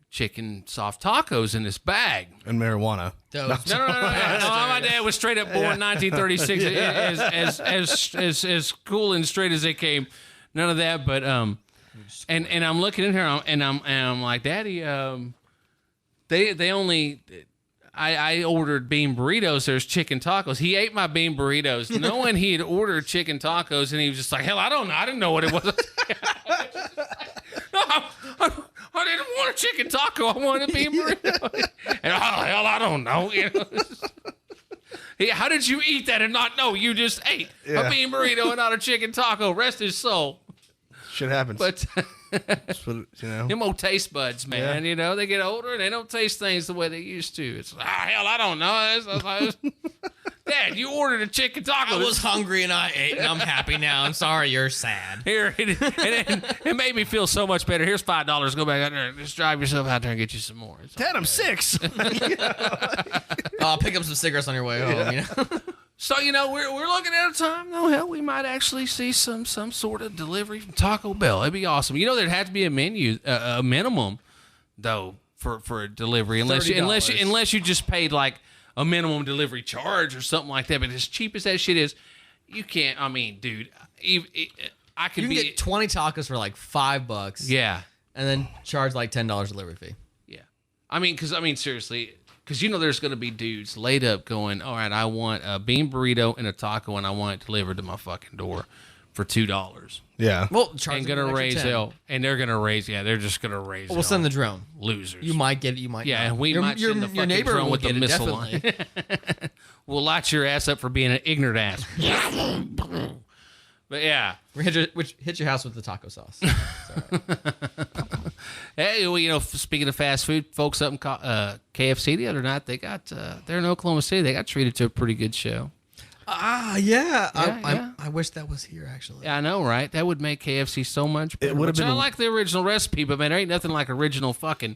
Speaker 2: chicken soft tacos in this bag.
Speaker 3: And marijuana.
Speaker 2: No. My dad was straight up born 1936, as cool and straight as they came. None of that, but and I'm looking in here, and I'm like, Daddy, they only. I ordered bean burritos. There's chicken tacos. He ate my bean burritos, knowing he had ordered chicken tacos, and he was just like, hell, I don't know. I didn't know what it was. I didn't want a chicken taco. I wanted a bean burrito. And hell, I don't know. You know? How did you eat that and not know? You just ate a bean burrito and not a chicken taco. Rest his soul.
Speaker 3: Shit happens.
Speaker 2: But
Speaker 3: That's what,
Speaker 2: them old taste buds, man.
Speaker 3: Yeah.
Speaker 2: You know, they get older and they don't taste things the way they used to. It's like, hell, I don't know. Dad, you ordered a chicken taco.
Speaker 4: I was hungry and I ate, and I'm happy now. I'm sorry you're sad.
Speaker 2: Here, it made me feel so much better. Here's $5. Go back out there and just drive yourself out there and get you some more. It's
Speaker 3: Dad, I'm 6.
Speaker 4: I'll pick up some cigarettes on your way home. You know?
Speaker 2: So, we're looking at a time, though, hell, we might actually see some sort of delivery from Taco Bell. That'd be awesome. There'd have to be a menu, a minimum, though, for a delivery, unless you just paid like a minimum delivery charge or something like that. But as cheap as that shit is, you can't. I mean, dude, I could
Speaker 4: You can get 20 tacos for like $5.
Speaker 2: Yeah,
Speaker 4: And then charge like $10 delivery fee.
Speaker 2: yeah. Seriously. Because there's going to be dudes laid up going, all right, I want a bean burrito and a taco, and I want it delivered to my fucking door for $2.
Speaker 3: Yeah.
Speaker 4: Well, charge
Speaker 2: And
Speaker 4: them
Speaker 2: going to
Speaker 4: an
Speaker 2: raise
Speaker 4: extra 10.
Speaker 2: hell. And they're going to raise, they're just going to raise
Speaker 4: We'll send the drone.
Speaker 2: losers.
Speaker 4: You might get it. You might.
Speaker 2: Yeah,
Speaker 4: not.
Speaker 2: and we might send the fucking
Speaker 4: neighbor
Speaker 2: drone
Speaker 4: will
Speaker 2: with the
Speaker 4: get it,
Speaker 2: missile
Speaker 4: definitely.
Speaker 2: line. We'll light your ass up for being an ignorant ass. But yeah.
Speaker 4: Hit your house with the taco sauce.
Speaker 2: Hey, well, speaking of fast food, folks up in KFC the other night, they're in Oklahoma City. They got treated to a pretty good show.
Speaker 4: Yeah.
Speaker 2: Yeah.
Speaker 4: I wish that was here, actually.
Speaker 2: Yeah, I know, right? That would make KFC so much better.
Speaker 3: It would have been
Speaker 2: I like the original recipe, but man, there ain't nothing like original fucking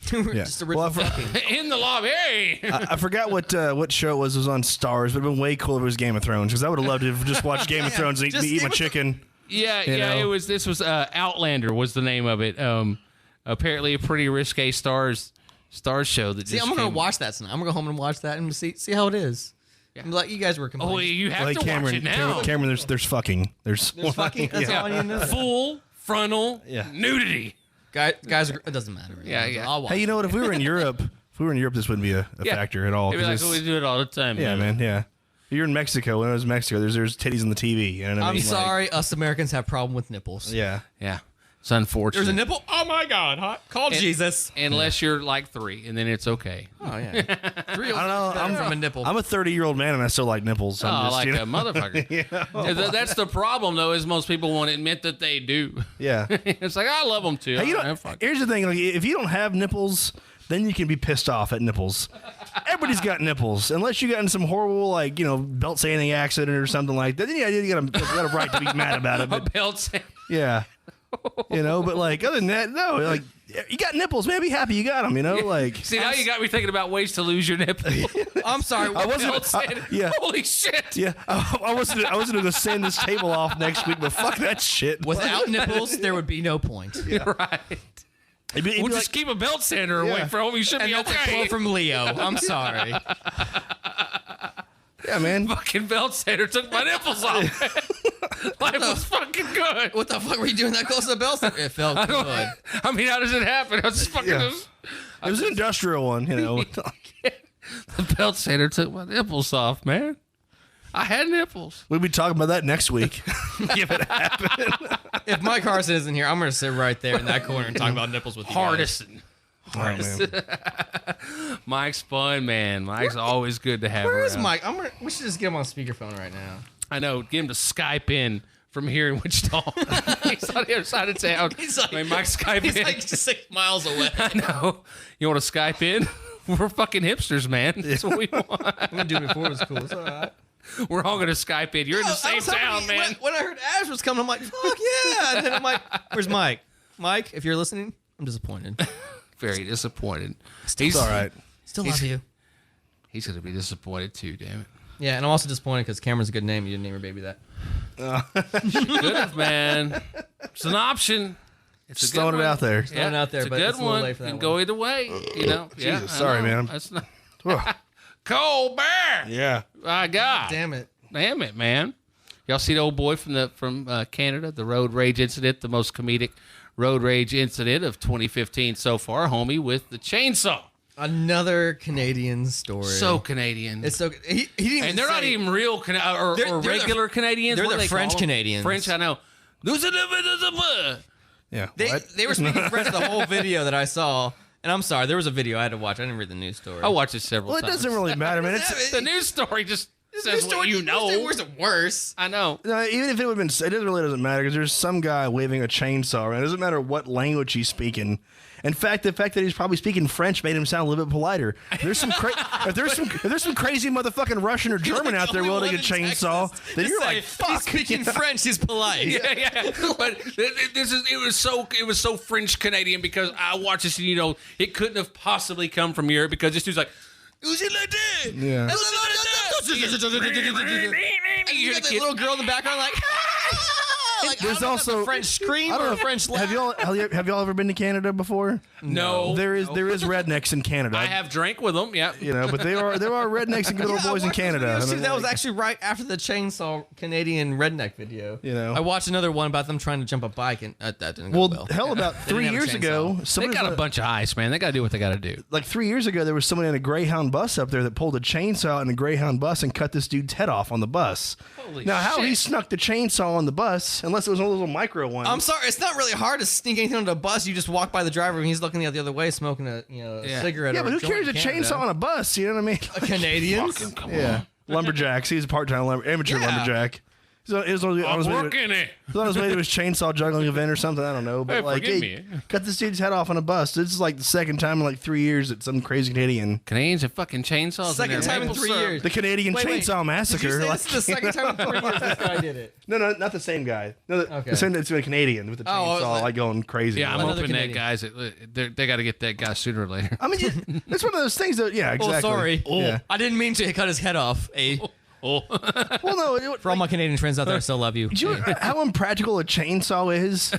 Speaker 4: Just original fucking.
Speaker 2: in the lobby. Hey!
Speaker 3: I forgot what show it was. It was on Stars, but it'd been way cooler if it was Game of Thrones, because I would have loved to have just watched Game of Thrones and eat my chicken.
Speaker 2: Yeah,
Speaker 3: You know?
Speaker 2: This was Outlander was the name of it. Apparently a pretty risque Stars show that
Speaker 4: See, I'm gonna watch that tonight. I'm gonna go home and watch that and see how it is. Yeah. Like you guys were complaining.
Speaker 2: Oh, you have
Speaker 3: Like
Speaker 2: to watch it now.
Speaker 3: Cameron, there's fucking. There's
Speaker 4: fucking. That's all I need to know.
Speaker 2: Full frontal
Speaker 3: Yeah.
Speaker 2: nudity.
Speaker 4: Guys, it doesn't matter.
Speaker 2: Yeah.
Speaker 4: I'll watch
Speaker 3: Hey, you know what? If we were in Europe, this wouldn't be a factor at all.
Speaker 2: It'd be
Speaker 3: 'cause
Speaker 2: like, we do it all the time.
Speaker 3: yeah, man. Yeah. You're in Mexico. When I was in Mexico, there's titties on the TV. You know what I
Speaker 4: I'm
Speaker 3: mean?
Speaker 4: sorry, us Americans have problem with nipples.
Speaker 3: Yeah.
Speaker 2: Yeah. It's unfortunate.
Speaker 4: There's a nipple. Oh my God! Hot. Call Jesus.
Speaker 2: Unless you're like 3, and then it's okay.
Speaker 4: Oh yeah.
Speaker 3: I don't know.
Speaker 4: I'm from a nipple.
Speaker 3: I'm a 30-year-old man and I still like nipples. I'm just,
Speaker 2: like
Speaker 3: you know?
Speaker 2: a motherfucker. That's the problem, though, is most people won't admit that they do.
Speaker 3: Yeah.
Speaker 2: It's like, I love them too.
Speaker 3: Hey,
Speaker 2: Fuck.
Speaker 3: here's the thing: like, if you don't have nipples, then you can be pissed off at nipples. Everybody's got nipples, unless you got in some horrible, belt sanding accident or something like that. Then you got a right to be mad about it.
Speaker 2: A
Speaker 3: But,
Speaker 2: belt.
Speaker 3: yeah, but other than that, no. You got nipples, man. Be happy you got them.
Speaker 2: See, now you got me thinking about ways to lose your nipple.
Speaker 4: I'm sorry.
Speaker 3: I wasn't.
Speaker 2: Belt sanding.
Speaker 3: Yeah.
Speaker 2: Holy shit.
Speaker 3: Yeah, I wasn't going to send this table off next week, but fuck that shit.
Speaker 4: Without nipples, there would be no point.
Speaker 2: Right.
Speaker 3: It'd be
Speaker 2: We'll
Speaker 3: like-
Speaker 2: just keep a belt sander away
Speaker 3: Yeah.
Speaker 2: from him. You should
Speaker 4: And
Speaker 2: be
Speaker 4: that's a
Speaker 2: okay.
Speaker 4: quote from Leo. I'm sorry.
Speaker 3: yeah, man.
Speaker 2: Fucking belt sander took my nipples off. Life was fucking good.
Speaker 4: What the fuck were you doing that close to the belt? It felt good.
Speaker 2: I mean, how does it happen? I was just fucking.
Speaker 3: Yeah. It was an industrial one,
Speaker 2: The belt sander took my nipples off, man. I had nipples.
Speaker 3: We'll be talking about that next week. If it happened.
Speaker 4: If Mike Harrison isn't here, I'm going to sit right there in that corner and talk about nipples with you guys.
Speaker 2: Hardison. Mike's fun, man. Mike's always good to have
Speaker 4: Where is
Speaker 2: around.
Speaker 4: Mike? We should just get him on speakerphone right now.
Speaker 2: I know. Get him to Skype in from here in Wichita. He's on the other side of town.
Speaker 4: He's like,
Speaker 2: Mike's Skype
Speaker 4: he's
Speaker 2: in.
Speaker 4: like 6 miles away.
Speaker 2: I know. You want to Skype in? We're fucking hipsters, man. That's what we want.
Speaker 4: I'm going to do it before it was cool. It's all right.
Speaker 2: We're all going to Skype in. You're in the
Speaker 4: I
Speaker 2: same
Speaker 4: was hoping
Speaker 2: town, man.
Speaker 4: When I heard Ash was coming, I'm like, fuck yeah. And then I'm like, where's Mike? Mike, if you're listening, I'm disappointed.
Speaker 2: Very disappointed.
Speaker 3: It's all right.
Speaker 4: Still love you.
Speaker 2: He's going to be disappointed too, damn it.
Speaker 4: Yeah, and I'm also disappointed because Cameron's a good name. You didn't name your baby that.
Speaker 2: Good enough, man. It's an option. It's
Speaker 3: Just
Speaker 2: a good
Speaker 3: throwing it
Speaker 2: one.
Speaker 3: out there.
Speaker 4: Throwing it out there,
Speaker 2: it's a
Speaker 4: but
Speaker 2: good
Speaker 4: it's a little
Speaker 2: one.
Speaker 4: late for that
Speaker 2: Can
Speaker 4: one.
Speaker 2: go either way, Yeah,
Speaker 3: Jesus,
Speaker 2: I
Speaker 3: sorry,
Speaker 2: know.
Speaker 3: man.
Speaker 2: That's not
Speaker 3: Ugh.
Speaker 2: Cold Bear.
Speaker 3: Yeah.
Speaker 2: My God,
Speaker 4: Damn it.
Speaker 2: damn it, man. Y'all see the old boy from Canada, the road rage incident, the most comedic road rage incident of 2015 so far, homie, with the chainsaw.
Speaker 4: Another Canadian story.
Speaker 2: So Canadian.
Speaker 4: It's so he didn't even
Speaker 2: and they're not
Speaker 4: say-
Speaker 2: even real or
Speaker 4: They're the-
Speaker 2: regular Canadians.
Speaker 4: they're
Speaker 2: What do
Speaker 4: the
Speaker 2: they call
Speaker 4: French
Speaker 2: them?
Speaker 4: Canadians.
Speaker 2: French, I know.
Speaker 3: Yeah.
Speaker 4: They were speaking French the whole video that I saw. And I'm sorry, there was a video I had to watch. I didn't read the news story.
Speaker 2: I watched it several
Speaker 3: Well, it
Speaker 2: times.
Speaker 3: doesn't really matter, man. It's,
Speaker 2: The news story just says what you know.
Speaker 4: Where's it worse?
Speaker 2: I know.
Speaker 3: no, even if it would have been, it really doesn't matter because there's some guy waving a chainsaw around. It doesn't matter what language he's speaking. In fact, the fact that he's probably speaking French made him sound a little bit politer. If there's some if there's some crazy motherfucking Russian or German out there wielding a chainsaw, then you're like, fuck.
Speaker 4: He's speaking French. He's polite.
Speaker 2: Yeah. But it was so French Canadian because I watched this and it couldn't have possibly come from Europe because this dude's like,
Speaker 3: Yeah.
Speaker 4: And you got that little girl in the background like, like
Speaker 3: There's
Speaker 4: I don't know if that's
Speaker 3: also-
Speaker 4: a French scream
Speaker 3: I
Speaker 4: or
Speaker 3: don't
Speaker 4: a
Speaker 3: know.
Speaker 4: French laugh.
Speaker 3: Have y'all ever been to Canada before?
Speaker 2: No.
Speaker 3: There is rednecks in Canada.
Speaker 2: I have drank with them. Yeah.
Speaker 3: But there are rednecks and good old
Speaker 4: I
Speaker 3: boys in
Speaker 4: watched those
Speaker 3: Canada.
Speaker 4: videos,
Speaker 3: I
Speaker 4: too.
Speaker 3: mean,
Speaker 4: That was
Speaker 3: like-
Speaker 4: actually right after the chainsaw Canadian redneck video.
Speaker 3: I
Speaker 4: watched another one about them trying to jump a bike, and that didn't go
Speaker 3: well,
Speaker 4: well.
Speaker 3: hell, about
Speaker 4: They didn't
Speaker 3: 3
Speaker 4: have a
Speaker 3: years ago,
Speaker 4: chainsaw.
Speaker 2: They
Speaker 3: somebody
Speaker 2: got a bunch of ice, man. They got to do what they got to do.
Speaker 3: like 3 years ago, there was someone in a Greyhound bus up there that pulled a chainsaw in a Greyhound bus and cut this dude's head off on the bus.
Speaker 2: Holy
Speaker 3: now, how
Speaker 2: shit.
Speaker 3: he snuck the chainsaw on the bus, unless it was one of those little micro ones.
Speaker 4: I'm sorry, it's not really hard to sneak anything on the bus. You just walk by the driver and he's looking the other way, smoking a cigarette.
Speaker 3: yeah,
Speaker 4: or
Speaker 3: but who
Speaker 4: joint
Speaker 3: carries a
Speaker 4: in Canada.
Speaker 3: chainsaw on a bus? You know what I mean?
Speaker 4: Canadians?
Speaker 3: Yeah, lumberjacks. He's a part-time amateur
Speaker 4: Yeah.
Speaker 3: lumberjack. It was on
Speaker 2: I'm
Speaker 3: his way to-
Speaker 2: working it.
Speaker 3: It was on his way to his chainsaw juggling event or something. I don't know. But
Speaker 2: Hey,
Speaker 3: like,
Speaker 2: forgive
Speaker 3: hey,
Speaker 2: me.
Speaker 3: cut this dude's head off on a bus. This is like the second time in like 3 years that some crazy Canadian,
Speaker 2: Canadians have fucking chainsaws.
Speaker 4: Second
Speaker 2: in their
Speaker 4: time in
Speaker 2: maple
Speaker 4: 3
Speaker 2: syrup.
Speaker 4: years.
Speaker 3: the Canadian
Speaker 4: Wait,
Speaker 3: Chainsaw Massacre.
Speaker 4: Did you say
Speaker 3: like,
Speaker 4: this is the second time in 3 years this guy did it?
Speaker 3: no, not the same guy. No,
Speaker 4: Okay.
Speaker 3: the same. It's a Canadian with the
Speaker 4: Oh, I was
Speaker 3: chainsaw,
Speaker 4: like-
Speaker 3: like going crazy.
Speaker 2: Yeah, I'm
Speaker 4: Another
Speaker 2: hoping that
Speaker 4: Canadian.
Speaker 2: guys, they got to get that guy sooner or later.
Speaker 3: I mean, it's one of those things that, yeah, exactly.
Speaker 4: Oh, sorry.
Speaker 3: Yeah.
Speaker 4: I didn't mean to cut his head off.
Speaker 3: Well, no,
Speaker 4: For all my Canadian friends out there, I still love you.
Speaker 3: do you know how impractical a chainsaw is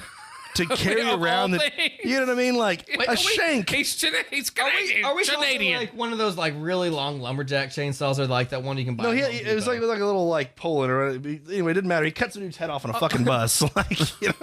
Speaker 3: to carry
Speaker 2: Of all
Speaker 3: around?
Speaker 2: things.
Speaker 3: You know what I mean? Like a shank.
Speaker 2: He's Canadian.
Speaker 4: Are we
Speaker 2: Canadian.
Speaker 4: talking like one of those like really long lumberjack chainsaws, or like that one you can buy?
Speaker 3: No,
Speaker 4: at
Speaker 3: he,
Speaker 4: Home
Speaker 3: it was like
Speaker 4: Depot?
Speaker 3: a little like Poland or anyway. It didn't matter. He cuts a dude's head off on a fucking bus. Like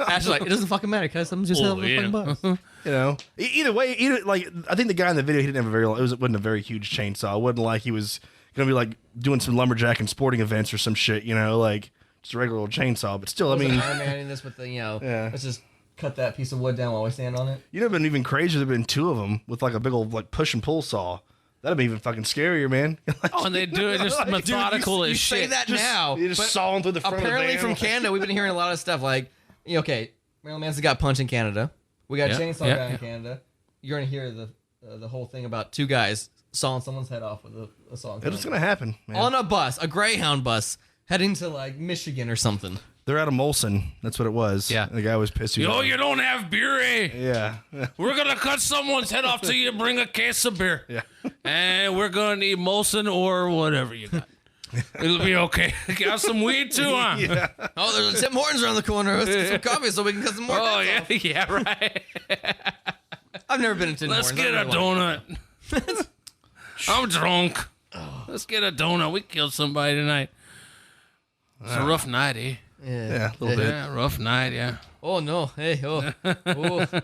Speaker 4: Actually, like, it doesn't fucking matter because I'm just
Speaker 2: Oh,
Speaker 4: a
Speaker 2: yeah.
Speaker 4: fucking bus.
Speaker 3: you know. Either way, like I think the guy in the video, he didn't have a very. Wasn't a very huge chainsaw. It wasn't like he was gonna be like doing some lumberjack and sporting events or some shit. You know, like just a regular old chainsaw. But still, I mean,
Speaker 4: Iron Man in this with the
Speaker 3: Yeah.
Speaker 4: let's just cut that piece of wood down while we stand on it.
Speaker 3: you'd have been even crazier. There'd been two of them with like a big old like push and pull saw. That'd be even fucking scarier, man.
Speaker 2: Oh, and they do it just methodical
Speaker 4: you
Speaker 2: as
Speaker 4: say
Speaker 2: shit.
Speaker 4: that now.
Speaker 3: You just
Speaker 4: but
Speaker 3: saw him through the front
Speaker 4: apparently
Speaker 3: of the van.
Speaker 4: from Canada, we've been hearing a lot of stuff like, okay, Marilyn Manson got punched in Canada. We got
Speaker 2: Yeah,
Speaker 4: Chainsaw
Speaker 2: yeah,
Speaker 4: Guy in
Speaker 2: yeah.
Speaker 4: Canada. You're gonna hear the whole thing about two guys sawing someone's head off with a saw.
Speaker 3: It's gonna happen, man.
Speaker 4: On a bus, a Greyhound bus, heading to like Michigan or something.
Speaker 3: They're out of Molson. That's what it was.
Speaker 2: Yeah.
Speaker 3: The guy was pissed. He was
Speaker 2: Yo,
Speaker 3: like-
Speaker 2: you don't have beer, eh?
Speaker 3: Yeah.
Speaker 2: We're gonna cut someone's head off till you bring a case of beer.
Speaker 3: Yeah.
Speaker 2: And we're gonna need Molson or whatever you got. It'll be okay. Got some weed too, huh?
Speaker 3: Yeah.
Speaker 4: Oh, there's a Tim Hortons around the corner. Let's get some coffee so we can cut some more.
Speaker 2: Oh
Speaker 4: heads
Speaker 2: yeah,
Speaker 4: off.
Speaker 2: yeah, right.
Speaker 4: I've never been to Tim
Speaker 2: Let's
Speaker 4: Hortons.
Speaker 2: get
Speaker 4: I
Speaker 2: a
Speaker 4: really like
Speaker 2: donut. I'm drunk. Let's get a donut. We killed somebody tonight. It's a rough night, eh?
Speaker 4: it.
Speaker 3: Yeah, a little bit.
Speaker 2: Yeah, rough night, yeah.
Speaker 4: Oh no! Hey, oh,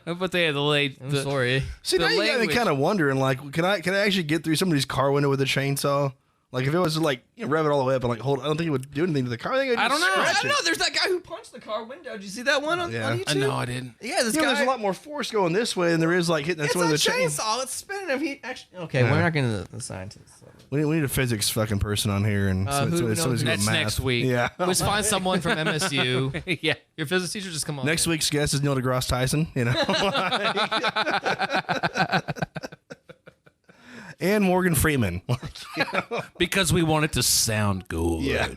Speaker 2: But they had the late.
Speaker 4: I'm sorry.
Speaker 3: See,
Speaker 2: The
Speaker 3: now you got me
Speaker 2: language.
Speaker 3: kind of wondering, like, can I actually get through somebody's car window with a chainsaw? Like, if it was like rev it all the way up and like hold, I don't think it would do anything to the car. I think it'd
Speaker 2: I
Speaker 3: just
Speaker 2: don't know.
Speaker 4: I
Speaker 3: scratch
Speaker 4: don't
Speaker 3: it.
Speaker 4: know. There's that guy who punched the car window. Did you see that one on
Speaker 3: Yeah.
Speaker 4: YouTube?
Speaker 2: No, I didn't.
Speaker 4: Yeah, this
Speaker 3: You know,
Speaker 4: guy.
Speaker 3: there's a lot more force going this way than there is like hitting that
Speaker 4: It's
Speaker 3: someone
Speaker 4: a
Speaker 3: with a chain.
Speaker 4: chainsaw. It's spinning. If he actually, okay, we're not getting to the scientists.
Speaker 3: We need a physics fucking person on here, and
Speaker 4: who knows?
Speaker 3: somebody's good at
Speaker 2: That's
Speaker 3: math.
Speaker 2: next week.
Speaker 3: Yeah.
Speaker 4: Let's find someone from MSU.
Speaker 2: Yeah.
Speaker 4: Your physics teacher just come on.
Speaker 3: Next
Speaker 4: here.
Speaker 3: week's guest is Neil deGrasse Tyson. You know. And Morgan Freeman.
Speaker 2: Because we want it to sound good.
Speaker 3: Yeah.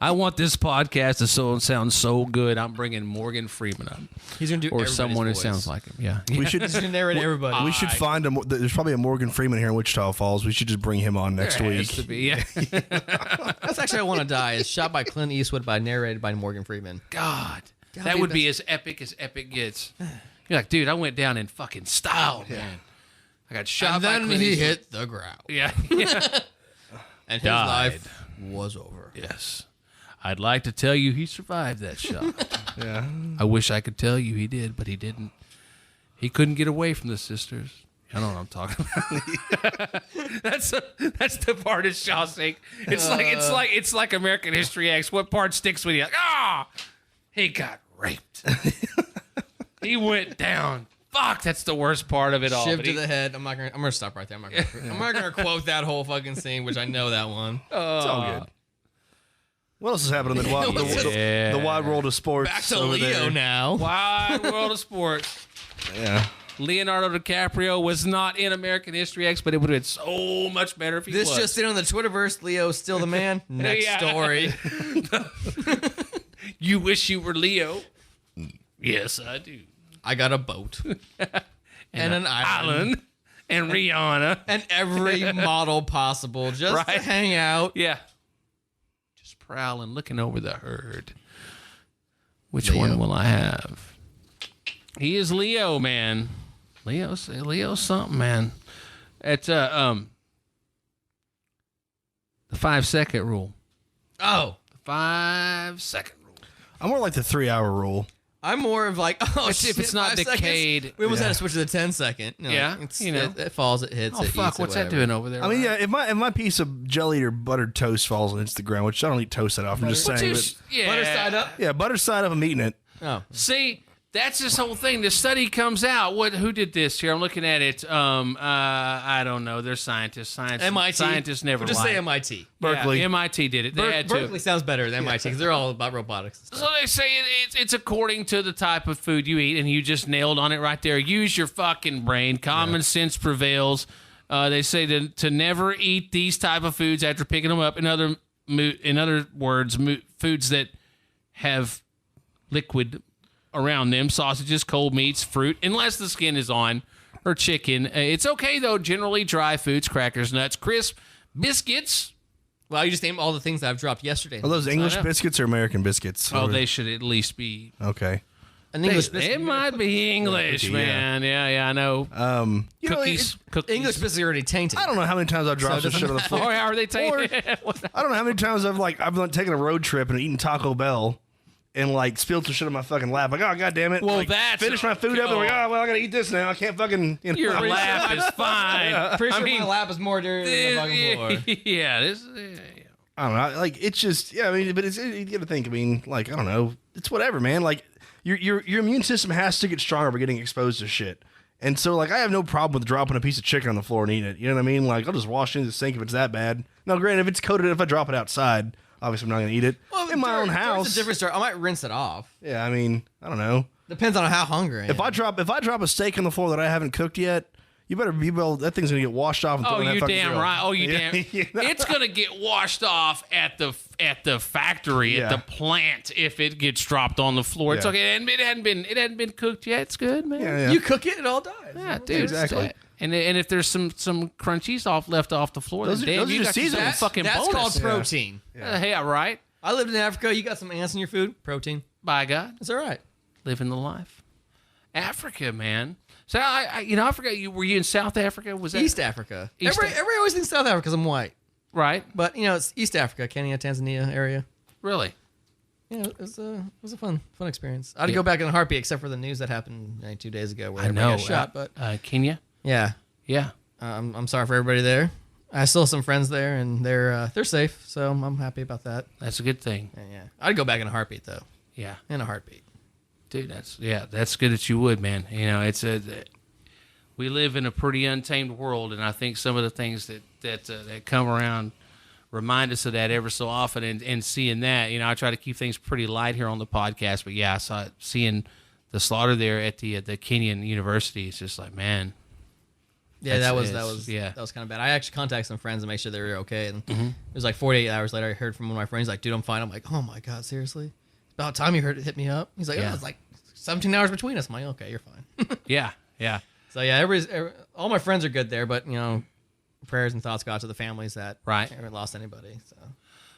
Speaker 2: I want this podcast to sound so good. I'm bringing Morgan Freeman up,
Speaker 4: He's gonna do
Speaker 2: or
Speaker 4: everybody's
Speaker 2: someone who
Speaker 4: voice.
Speaker 2: sounds like him. Yeah.
Speaker 3: We should
Speaker 4: He's gonna narrate everybody.
Speaker 3: we should find him. There's probably a Morgan Freeman here in Wichita Falls. We should just bring him on next
Speaker 2: There
Speaker 3: week.
Speaker 2: has to be. Yeah.
Speaker 4: That's actually I Want to Die. Is shot by Clint Eastwood, by narrated by Morgan Freeman.
Speaker 2: God, that
Speaker 4: dude,
Speaker 2: would be as epic gets. You're like, dude, I went down in fucking style, man. I got shot
Speaker 4: And
Speaker 2: by
Speaker 4: then
Speaker 2: Clint
Speaker 4: he
Speaker 2: Eastwood.
Speaker 4: hit the ground,
Speaker 2: Yeah. Yeah.
Speaker 4: and his
Speaker 2: Died.
Speaker 4: life was over.
Speaker 2: Yes. I'd like to tell you he survived that shot.
Speaker 3: Yeah.
Speaker 2: I wish I could tell you he did, but he didn't. He couldn't get away from the sisters. I don't know what I'm talking about. that's the part of Shawshank. It's like American History X. What part sticks with you? Like, he got raped. He went down. Fuck, that's the worst part of it all.
Speaker 4: Shiv
Speaker 2: But
Speaker 4: to
Speaker 2: he-
Speaker 4: the head. I'm not gonna stop right there. I'm not gonna quote that whole fucking scene, which I know that one.
Speaker 3: It's all good. What else is happening in the wild,
Speaker 2: Yeah.
Speaker 3: the wide world of sports?
Speaker 4: Back to
Speaker 3: over
Speaker 4: Leo
Speaker 3: there?
Speaker 4: now.
Speaker 2: Wide world of sports.
Speaker 3: Yeah.
Speaker 2: Leonardo DiCaprio was not in American History X, but it would have been so much better if he
Speaker 4: This
Speaker 2: was.
Speaker 4: just in on the Twitterverse. Leo's still the man. Next
Speaker 2: Yeah.
Speaker 4: story.
Speaker 2: You wish you were Leo. Yes, I do.
Speaker 4: I got a boat and an island
Speaker 2: Alan and Rihanna.
Speaker 4: and every model possible just to
Speaker 2: Right.
Speaker 4: hang out.
Speaker 2: Yeah. Just prowling, looking over the herd. Which
Speaker 4: Leo.
Speaker 2: one will I have? He is Leo, man. Leo's something, man. It's the 5-second rule.
Speaker 4: Oh,
Speaker 2: The 5-second rule.
Speaker 3: I'm more like the 3-hour rule.
Speaker 4: I'm more of like, oh,
Speaker 2: If
Speaker 4: shit,
Speaker 2: it's not
Speaker 4: 5 seconds?
Speaker 2: decayed-
Speaker 4: We almost
Speaker 3: Yeah.
Speaker 4: had to switch to the 10-second. No,
Speaker 2: Yeah,
Speaker 4: it's,
Speaker 2: you know.
Speaker 4: it falls, it hits.
Speaker 2: Oh
Speaker 4: it
Speaker 2: fuck!
Speaker 4: eats it,
Speaker 2: What's that
Speaker 4: whatever.
Speaker 2: doing over there?
Speaker 3: I mean,
Speaker 2: right?
Speaker 3: yeah, if my piece of jellied or buttered toast falls and hits the ground, which I don't eat toast that often, just
Speaker 2: What's
Speaker 3: saying.
Speaker 2: this-
Speaker 3: But,
Speaker 2: yeah.
Speaker 4: Butter side up.
Speaker 3: yeah, butter side up, I'm eating it.
Speaker 4: Oh,
Speaker 2: See, That's this whole thing. The study comes out. Who did this here? I'm looking at it. I don't know. They're scientists.
Speaker 4: MIT.
Speaker 2: Scientists never
Speaker 4: Just
Speaker 2: lie.
Speaker 4: say MIT.
Speaker 3: Berkeley.
Speaker 2: Yeah, MIT did it. They had to.
Speaker 4: Berkeley sounds better than MIT because they're all about robotics and stuff.
Speaker 2: So they say it's according to the type of food you eat, and you just nailed on it right there. Use your fucking brain. Common sense prevails. They say to never eat these type of foods after picking them up. In other words, foods that have liquid around them, sausages, cold meats, fruit, unless the skin is on, or chicken. It's okay, though, generally dry foods, crackers, nuts, crisp, biscuits.
Speaker 4: Well, you just named all the things that I've dropped yesterday.
Speaker 3: Are those English biscuits or American biscuits?
Speaker 2: Oh, they should at least be.
Speaker 3: Okay.
Speaker 4: An English
Speaker 2: It might be English, man. Yeah, I know. Cookies.
Speaker 4: English biscuits are already tainted.
Speaker 3: I don't know how many times I've dropped
Speaker 4: So it
Speaker 3: some shit on the
Speaker 2: Oh,
Speaker 3: floor.
Speaker 2: how are they taking
Speaker 3: I don't know how many times I've taken a road trip and eaten Taco Bell and like spilled some shit on my fucking lap. Like, oh, god damn it.
Speaker 2: Well,
Speaker 3: like,
Speaker 2: that's
Speaker 3: finish my food up and like, oh well, I gotta eat this now. I can't fucking
Speaker 2: Your lap is fine.
Speaker 4: Pretty sure my lap is more dirty than the fucking floor.
Speaker 2: Yeah,
Speaker 3: I don't know. Like, it's just, yeah, I mean, but you gotta think, I mean, like, I don't know. It's whatever, man. Like, your immune system has to get stronger by getting exposed to shit. And so, like, I have no problem with dropping a piece of chicken on the floor and eating it. You know what I mean? Like, I'll just wash it in the sink if it's that bad. Now, granted, if it's coated, if I drop it outside, obviously I'm not going to eat it.
Speaker 4: Well,
Speaker 3: in my own house.
Speaker 4: It's a different story. I might rinse it off.
Speaker 3: Yeah, I mean, I don't know.
Speaker 4: Depends on how hungry I am.
Speaker 3: If I drop a steak on the floor that I haven't cooked yet, you better be able. That thing's gonna get washed off. And
Speaker 2: oh,
Speaker 3: thrown in that
Speaker 2: you
Speaker 3: fucking
Speaker 2: damn
Speaker 3: grill.
Speaker 2: right. Oh, you damn.
Speaker 3: You know?
Speaker 2: It's gonna get washed off at the factory, at the plant if it gets dropped on the floor. It's
Speaker 3: Yeah.
Speaker 2: okay. And it hadn't been cooked yet. It's good, man.
Speaker 3: Yeah.
Speaker 4: You cook it, it all dies.
Speaker 2: Yeah, dude.
Speaker 3: Exactly.
Speaker 2: And if there's some crunchies left off the floor,
Speaker 3: Those
Speaker 2: then
Speaker 3: are-
Speaker 2: damn,
Speaker 3: those are
Speaker 2: you
Speaker 3: just
Speaker 2: got yourself a
Speaker 3: seasonals.
Speaker 2: fucking
Speaker 4: That's
Speaker 2: bonus.
Speaker 4: called protein.
Speaker 2: Yeah, right.
Speaker 4: I lived in Africa. You got some ants in your food. Protein.
Speaker 2: By God,
Speaker 4: It's all right.
Speaker 2: living the life. Africa, man. So I forgot you. Were you in South Africa? Was that
Speaker 4: East Africa.
Speaker 2: East
Speaker 4: Everybody always thinks South Africa because I'm white.
Speaker 2: right?
Speaker 4: But, it's East Africa, Kenya, Tanzania area.
Speaker 2: Really?
Speaker 4: Yeah, it was a fun experience. I'd go back in a heartbeat, except for the news that happened 2 days ago where
Speaker 2: I
Speaker 4: everybody
Speaker 2: know.
Speaker 4: got shot. But
Speaker 2: Kenya.
Speaker 4: yeah,
Speaker 2: Yeah.
Speaker 4: I'm sorry for everybody there. I still have some friends there, and they're safe, so I'm happy about that.
Speaker 2: That's a good thing.
Speaker 4: Yeah, I'd go back in a heartbeat though.
Speaker 2: Yeah.
Speaker 4: In a heartbeat.
Speaker 2: Dude, that's good that you would, man. We live in a pretty untamed world, and I think some of the things that come around remind us of that ever so often. And seeing that, I try to keep things pretty light here on the podcast, but yeah, I saw seeing the slaughter there at the Kenyan University. It's just like, man.
Speaker 4: Yeah, that was kind of bad. I actually contacted some friends to make sure they were okay, and it was like 48 hours later. I heard from one of my friends, like, "Dude, I'm fine." I'm like, "Oh my god, seriously? It's about time you hit me up." He's like,
Speaker 2: Yeah.
Speaker 4: "Oh, it's like 17 hours between us." I'm like, "Okay, you're fine."
Speaker 2: Yeah.
Speaker 4: So yeah, all my friends are good there, but prayers and thoughts go out to the families that haven't lost anybody.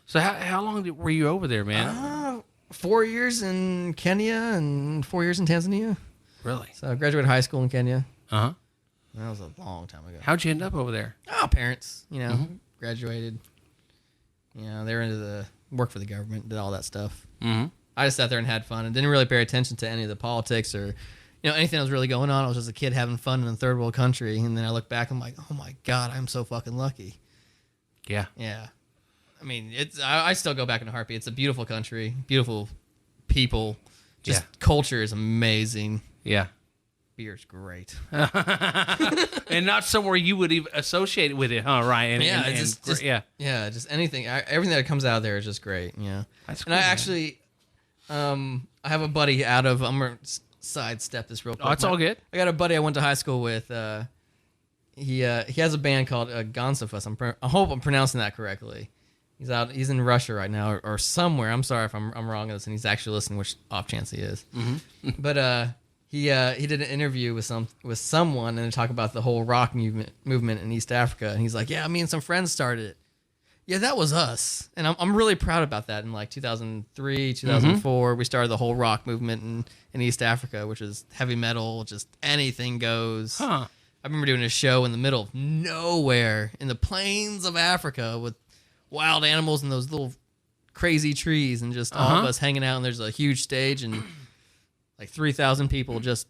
Speaker 2: So how long were you over there, man?
Speaker 4: 4 years in Kenya and 4 years in Tanzania.
Speaker 2: Really?
Speaker 4: So I graduated high school in Kenya.
Speaker 2: Uh huh.
Speaker 4: That was a long time ago.
Speaker 2: How'd you end up over there?
Speaker 4: Oh, parents, graduated. They were into the work for the government, did all that stuff.
Speaker 2: Mm-hmm.
Speaker 4: I just sat there and had fun and didn't really pay attention to any of the politics or, anything that was really going on. I was just a kid having fun in a third world country. And then I look back, I'm like, oh my God, I'm so fucking lucky.
Speaker 2: Yeah.
Speaker 4: Yeah. I mean, I still go back in a heartbeat. It's a beautiful country, beautiful people. Just culture is amazing.
Speaker 2: Yeah.
Speaker 4: Beer's great.
Speaker 2: And not somewhere you would even associate with it, huh? Right? And,
Speaker 4: just anything. Everything that comes out of there is just great. Yeah.
Speaker 2: That's
Speaker 4: and
Speaker 2: cool,
Speaker 4: I
Speaker 2: man.
Speaker 4: actually, I have a buddy I'm gonna sidestep this real quick.
Speaker 2: Oh, it's all good.
Speaker 4: I got a buddy I went to high school with. He has a band called Gansafus. I hope I'm pronouncing that correctly. He's in Russia right now or somewhere. I'm sorry if I'm wrong on this, and he's actually listening, which off chance he is. Mm-hmm. But he did an interview with someone and they talk about the whole rock movement in East Africa, and he's like, yeah, me and some friends started it. Yeah, that was us, and I'm really proud about that. In like 2003, 2004, we started the whole rock movement in East Africa, which is heavy metal, just anything goes.
Speaker 2: Huh.
Speaker 4: I remember doing a show in the middle of nowhere in the plains of Africa with wild animals and those little crazy trees and just all of us hanging out, and there's a huge stage and like 3,000 people just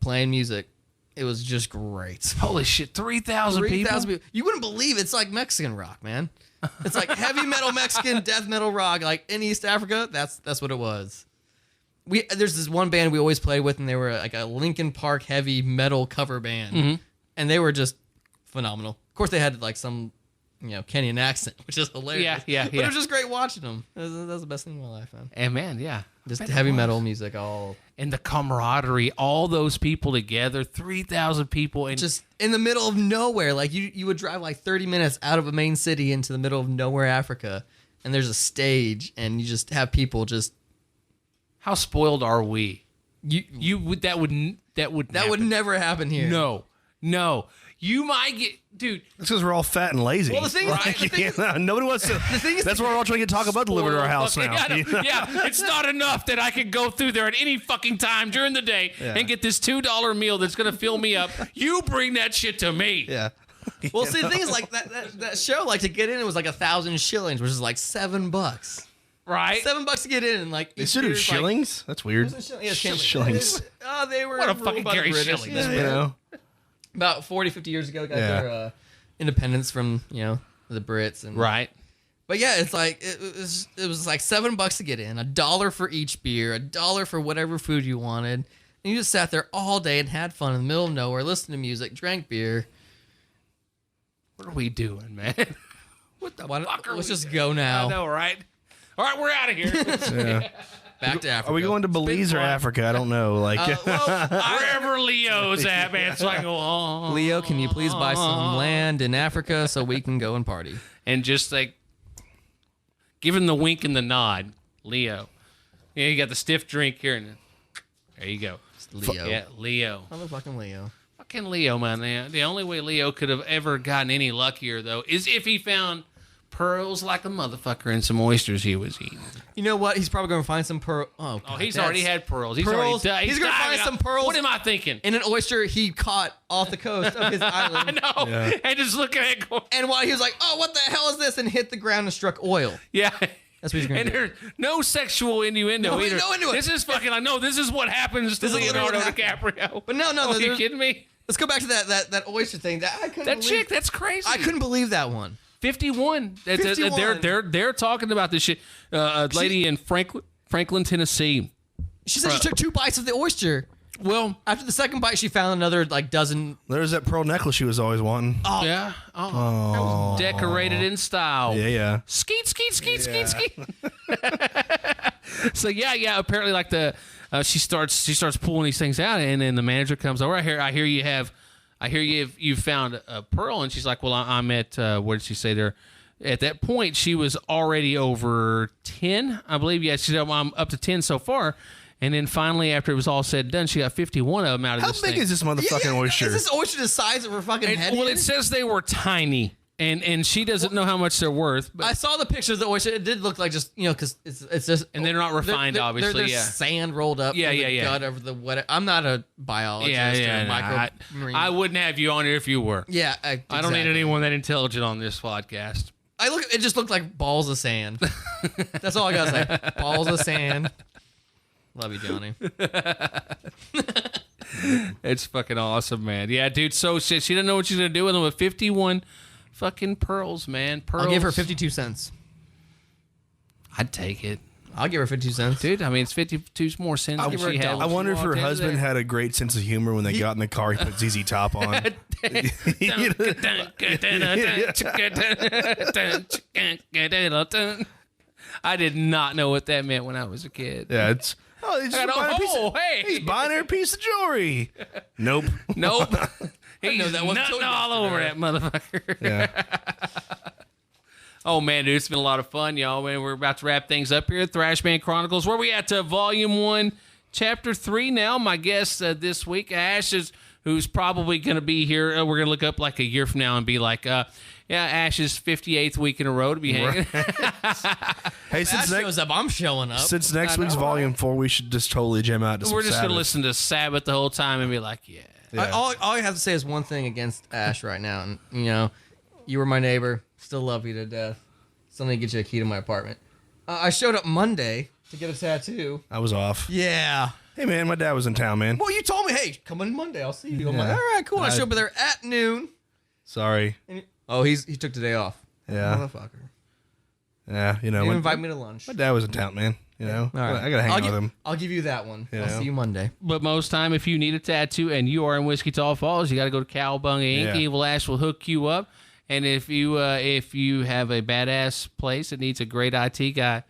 Speaker 4: playing music. It was just great.
Speaker 2: Holy shit, 3,000 people?
Speaker 4: 3,000 people. You wouldn't believe it's like Mexican rock, man. It's like heavy metal Mexican death metal rock like in East Africa. That's what it was. there's this one band we always played with, and they were like a Linkin Park heavy metal cover band, and they were just phenomenal. Of course, they had like some, Kenyan accent, which is hilarious.
Speaker 2: Yeah.
Speaker 4: But it was just great watching them. That was the best thing in my life, man.
Speaker 2: And man, yeah.
Speaker 4: Just heavy metal music, all
Speaker 2: and the camaraderie, all those people together, 3,000 people, and
Speaker 4: just in the middle of nowhere. Like you would drive like 30 minutes out of a main city into the middle of nowhere, Africa, and there's a stage, and you just have people just.
Speaker 2: How spoiled are we? That would
Speaker 4: never happen here.
Speaker 2: No. You might get, dude.
Speaker 3: That's because we're all fat and lazy.
Speaker 4: Well, the thing is,
Speaker 3: nobody wants to.
Speaker 4: the thing is,
Speaker 3: that's why we're all trying to get Taco Bell delivered to our house now.
Speaker 2: Yeah, it's not enough that I can go through there at any fucking time during the day and get this $2 meal that's going to fill me up. You bring that shit to me.
Speaker 3: Yeah.
Speaker 4: Well, see, the thing is, like that show, like to get in, it was like 1,000 shillings, which is like $7.
Speaker 2: Right?
Speaker 4: $7 to get in, and like
Speaker 3: They still do shillings. That's weird. Shillings.
Speaker 4: Oh, they were
Speaker 2: What a fucking Gary
Speaker 4: British.
Speaker 2: Shillings.
Speaker 3: Yeah.
Speaker 4: About 40, 50 years ago, got their independence from the Brits, and
Speaker 2: Right.
Speaker 4: But yeah, it's like it was like $7 to get in, $1 for each beer, $1 for whatever food you wanted, and you just sat there all day and had fun in the middle of nowhere, listened to music, drank beer.
Speaker 2: What are we doing, man? What the fuck are
Speaker 4: Let's
Speaker 2: we
Speaker 4: just
Speaker 2: doing?
Speaker 4: go now.
Speaker 2: I know, right? All right, we're out of here.
Speaker 3: Yeah.
Speaker 4: Back to Africa.
Speaker 3: Are we going to Belize or Africa? I don't know. Like,
Speaker 2: Wherever Leo's at, man. So I go, oh.
Speaker 4: Leo, can you please buy some land in Africa so we can go and party?
Speaker 2: And just like, give him the wink and the nod, Leo. Yeah, you got the stiff drink here. And there you go.
Speaker 4: Leo.
Speaker 2: Yeah, Leo.
Speaker 4: Motherfucking Leo.
Speaker 2: Fucking Leo, man. The only way Leo could have ever gotten any luckier, though, is if he found pearls like a motherfucker and some oysters he was eating.
Speaker 4: You know what? He's probably going to find some pearl. Oh, God,
Speaker 2: He's already had pearls. He's
Speaker 4: Pearls.
Speaker 2: already
Speaker 4: He's going to find some pearls.
Speaker 2: What am I thinking?
Speaker 4: In an oyster he caught off the coast of his
Speaker 2: I
Speaker 4: island.
Speaker 2: know.
Speaker 3: Yeah.
Speaker 2: And just looking at it going,
Speaker 4: And while he was like, oh, what the hell is this? And hit the ground and struck oil.
Speaker 2: yeah.
Speaker 4: That's what he's going
Speaker 2: And
Speaker 4: to do.
Speaker 2: there's no sexual innuendo
Speaker 4: No
Speaker 2: either.
Speaker 4: innuendo.
Speaker 2: This is fucking, I know, this is what happens to
Speaker 4: This is literally
Speaker 2: Leonardo
Speaker 4: what
Speaker 2: DiCaprio.
Speaker 4: But no,
Speaker 2: Are you
Speaker 4: there's-
Speaker 2: kidding me?
Speaker 4: Let's go back to that oyster thing.
Speaker 2: That chick, that's crazy.
Speaker 4: I couldn't believe that one.
Speaker 2: 51.
Speaker 4: 51.
Speaker 2: They're talking about this shit. A lady in Franklin, Tennessee.
Speaker 4: She said she took 2 bites of the oyster.
Speaker 2: Well,
Speaker 4: After the second bite, she found another like dozen.
Speaker 3: there's that pearl necklace she was always wanting.
Speaker 2: yeah. Oh, that was decorated in style.
Speaker 3: Yeah.
Speaker 2: Skeet. So yeah. Apparently, like she starts pulling these things out, and then the manager comes over. I hear you found a pearl, and she's like, well, I'm at what did she say there? At that point, she was already over 10, I believe. Yeah, she said, I'm up to 10 so far. And then finally, after it was all said and done, she got 51 of them out of
Speaker 3: How
Speaker 2: this
Speaker 3: big
Speaker 2: thing.
Speaker 3: is this motherfucking oyster?
Speaker 4: Is this oyster the size of her fucking head?
Speaker 2: Well,
Speaker 4: here?
Speaker 2: it says they were tiny, and she doesn't know how much they're worth. But
Speaker 4: I saw the picture of the oyster. It did look like just because it's just
Speaker 2: and they're not refined, obviously.
Speaker 4: They're
Speaker 2: Yeah,
Speaker 4: sand rolled up.
Speaker 2: Yeah,
Speaker 4: from
Speaker 2: yeah,
Speaker 4: the
Speaker 2: yeah.
Speaker 4: Gut over the what? I'm not a biologist or marine.
Speaker 2: I wouldn't have you on here if you were.
Speaker 4: Yeah,
Speaker 2: I don't need
Speaker 4: exactly.
Speaker 2: anyone that intelligent on this podcast.
Speaker 4: It just looked like balls of sand. That's all I gotta say. Balls of sand. Love you, Johnny.
Speaker 2: It's fucking awesome, man. Yeah, dude. So she didn't know what she's gonna do with them. With 51 fucking pearls, man. Pearls.
Speaker 4: I'll give her 52 cents.
Speaker 2: I'd take it,
Speaker 4: I'll give her 52 cents.
Speaker 2: dude. I mean, it's 52 more cents than she had.
Speaker 3: I wonder if her
Speaker 2: Walked into
Speaker 3: husband
Speaker 2: there.
Speaker 3: had a great sense of humor when they got in the car. He put ZZ Top on.
Speaker 2: I did not know what that meant when I was a kid.
Speaker 3: Yeah, it's. Oh, he's,
Speaker 2: I
Speaker 3: just
Speaker 2: got
Speaker 3: buying a piece of,
Speaker 2: hey.
Speaker 3: he's buying her a piece of jewelry. Nope.
Speaker 2: Nope. He's
Speaker 4: know that wasn't
Speaker 2: nutting
Speaker 4: told
Speaker 2: all over that motherfucker.
Speaker 3: Yeah.
Speaker 2: Oh, man, dude, it's been a lot of fun, y'all. Man, we're about to wrap things up here at Thrashman Chronicles. Where we at? Volume 1, Chapter 3 now. My guest this week, Ash, who's probably going to be here. We're going to look up like a year from now and be like, yeah, Ash's 58th week in a row to be hanging.
Speaker 3: Hey,
Speaker 4: If that shows up, I'm showing up.
Speaker 3: since next week's Volume 4, we should just totally jam out to some
Speaker 2: We're just going to
Speaker 3: Sabbath.
Speaker 2: listen to Sabbath the whole time and be like, yeah.
Speaker 3: Yeah.
Speaker 4: All I have to say is one thing against Ash right now, and you were my neighbor, still love you to death. Still need to get you a key to my apartment. I showed up Monday to get a tattoo.
Speaker 3: I was off.
Speaker 4: Yeah.
Speaker 3: Hey, man, my dad was in town, man.
Speaker 4: Well, you told me, hey, come on Monday, I'll see you. I'm like,
Speaker 3: Yeah.
Speaker 4: all right, cool. I showed up there at noon.
Speaker 3: Sorry.
Speaker 4: And he took the day off.
Speaker 3: Yeah.
Speaker 4: Motherfucker.
Speaker 3: Yeah,
Speaker 4: He didn't invite me to lunch.
Speaker 3: my dad was in town, man. You know,
Speaker 4: All right.
Speaker 3: I gotta hang out with him.
Speaker 4: I'll give you that one.
Speaker 3: You
Speaker 4: I'll
Speaker 3: know?
Speaker 4: see you Monday.
Speaker 2: But most time, if you need a tattoo and you are in Wichita Falls, you got to go to Cowabunga Inc.
Speaker 3: Yeah.
Speaker 2: Evil Ash will hook you up. And if you have a badass place that needs a great IT guy,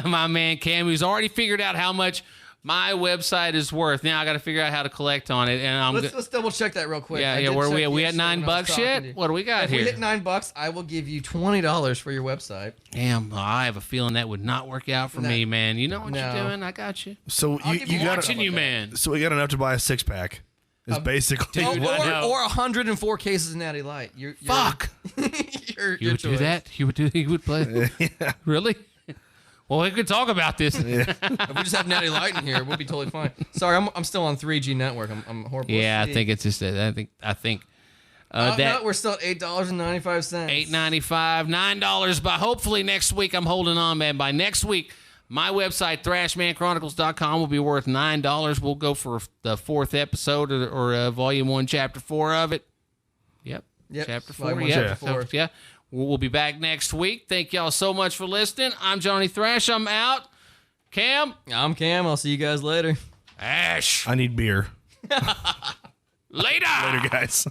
Speaker 2: my man Cam, who's already figured out how much my website is worth. Now I got to figure out how to collect on it. And
Speaker 4: Let's double check that real quick.
Speaker 2: yeah. Where we at $9 yet? What do we got
Speaker 4: If
Speaker 2: here?
Speaker 4: we hit $9, I will give you $20 for your website.
Speaker 2: Damn, I have a feeling that would not work out for me, man. You know what
Speaker 4: No.
Speaker 2: you're doing? I got you.
Speaker 3: So
Speaker 4: give
Speaker 3: you
Speaker 4: you
Speaker 3: got
Speaker 2: Watching you, man.
Speaker 3: So we got enough to buy a 6-pack. Is basically
Speaker 2: dude, I know.
Speaker 4: Or 104 cases of Natty Light.
Speaker 2: Fuck. You would do that? You would play?
Speaker 3: yeah.
Speaker 2: Really? Well, we could talk about this.
Speaker 4: If we just have Natty Light in here, we'll be totally fine. Sorry, I'm still on 3G network. I'm horrible.
Speaker 2: Yeah, I think it's just that. I think that
Speaker 4: no, we're still at $8.95.
Speaker 2: $8.95, $9 by hopefully next week. I'm holding on, man. By next week, my website, ThrashmanChronicles.com, will be worth $9. We'll go for the 4th episode or Volume 1, Chapter 4 of it. Yep. Chapter 4.
Speaker 4: Volume 1,
Speaker 2: Yep.
Speaker 4: Chapter 4.
Speaker 2: So, yeah. We'll be back next week. Thank y'all so much for listening. I'm Johnny Thrash. I'm out. Cam.
Speaker 4: I'm Cam. I'll see you guys later.
Speaker 2: Ash.
Speaker 3: I need beer.
Speaker 2: Later.
Speaker 3: Later, guys.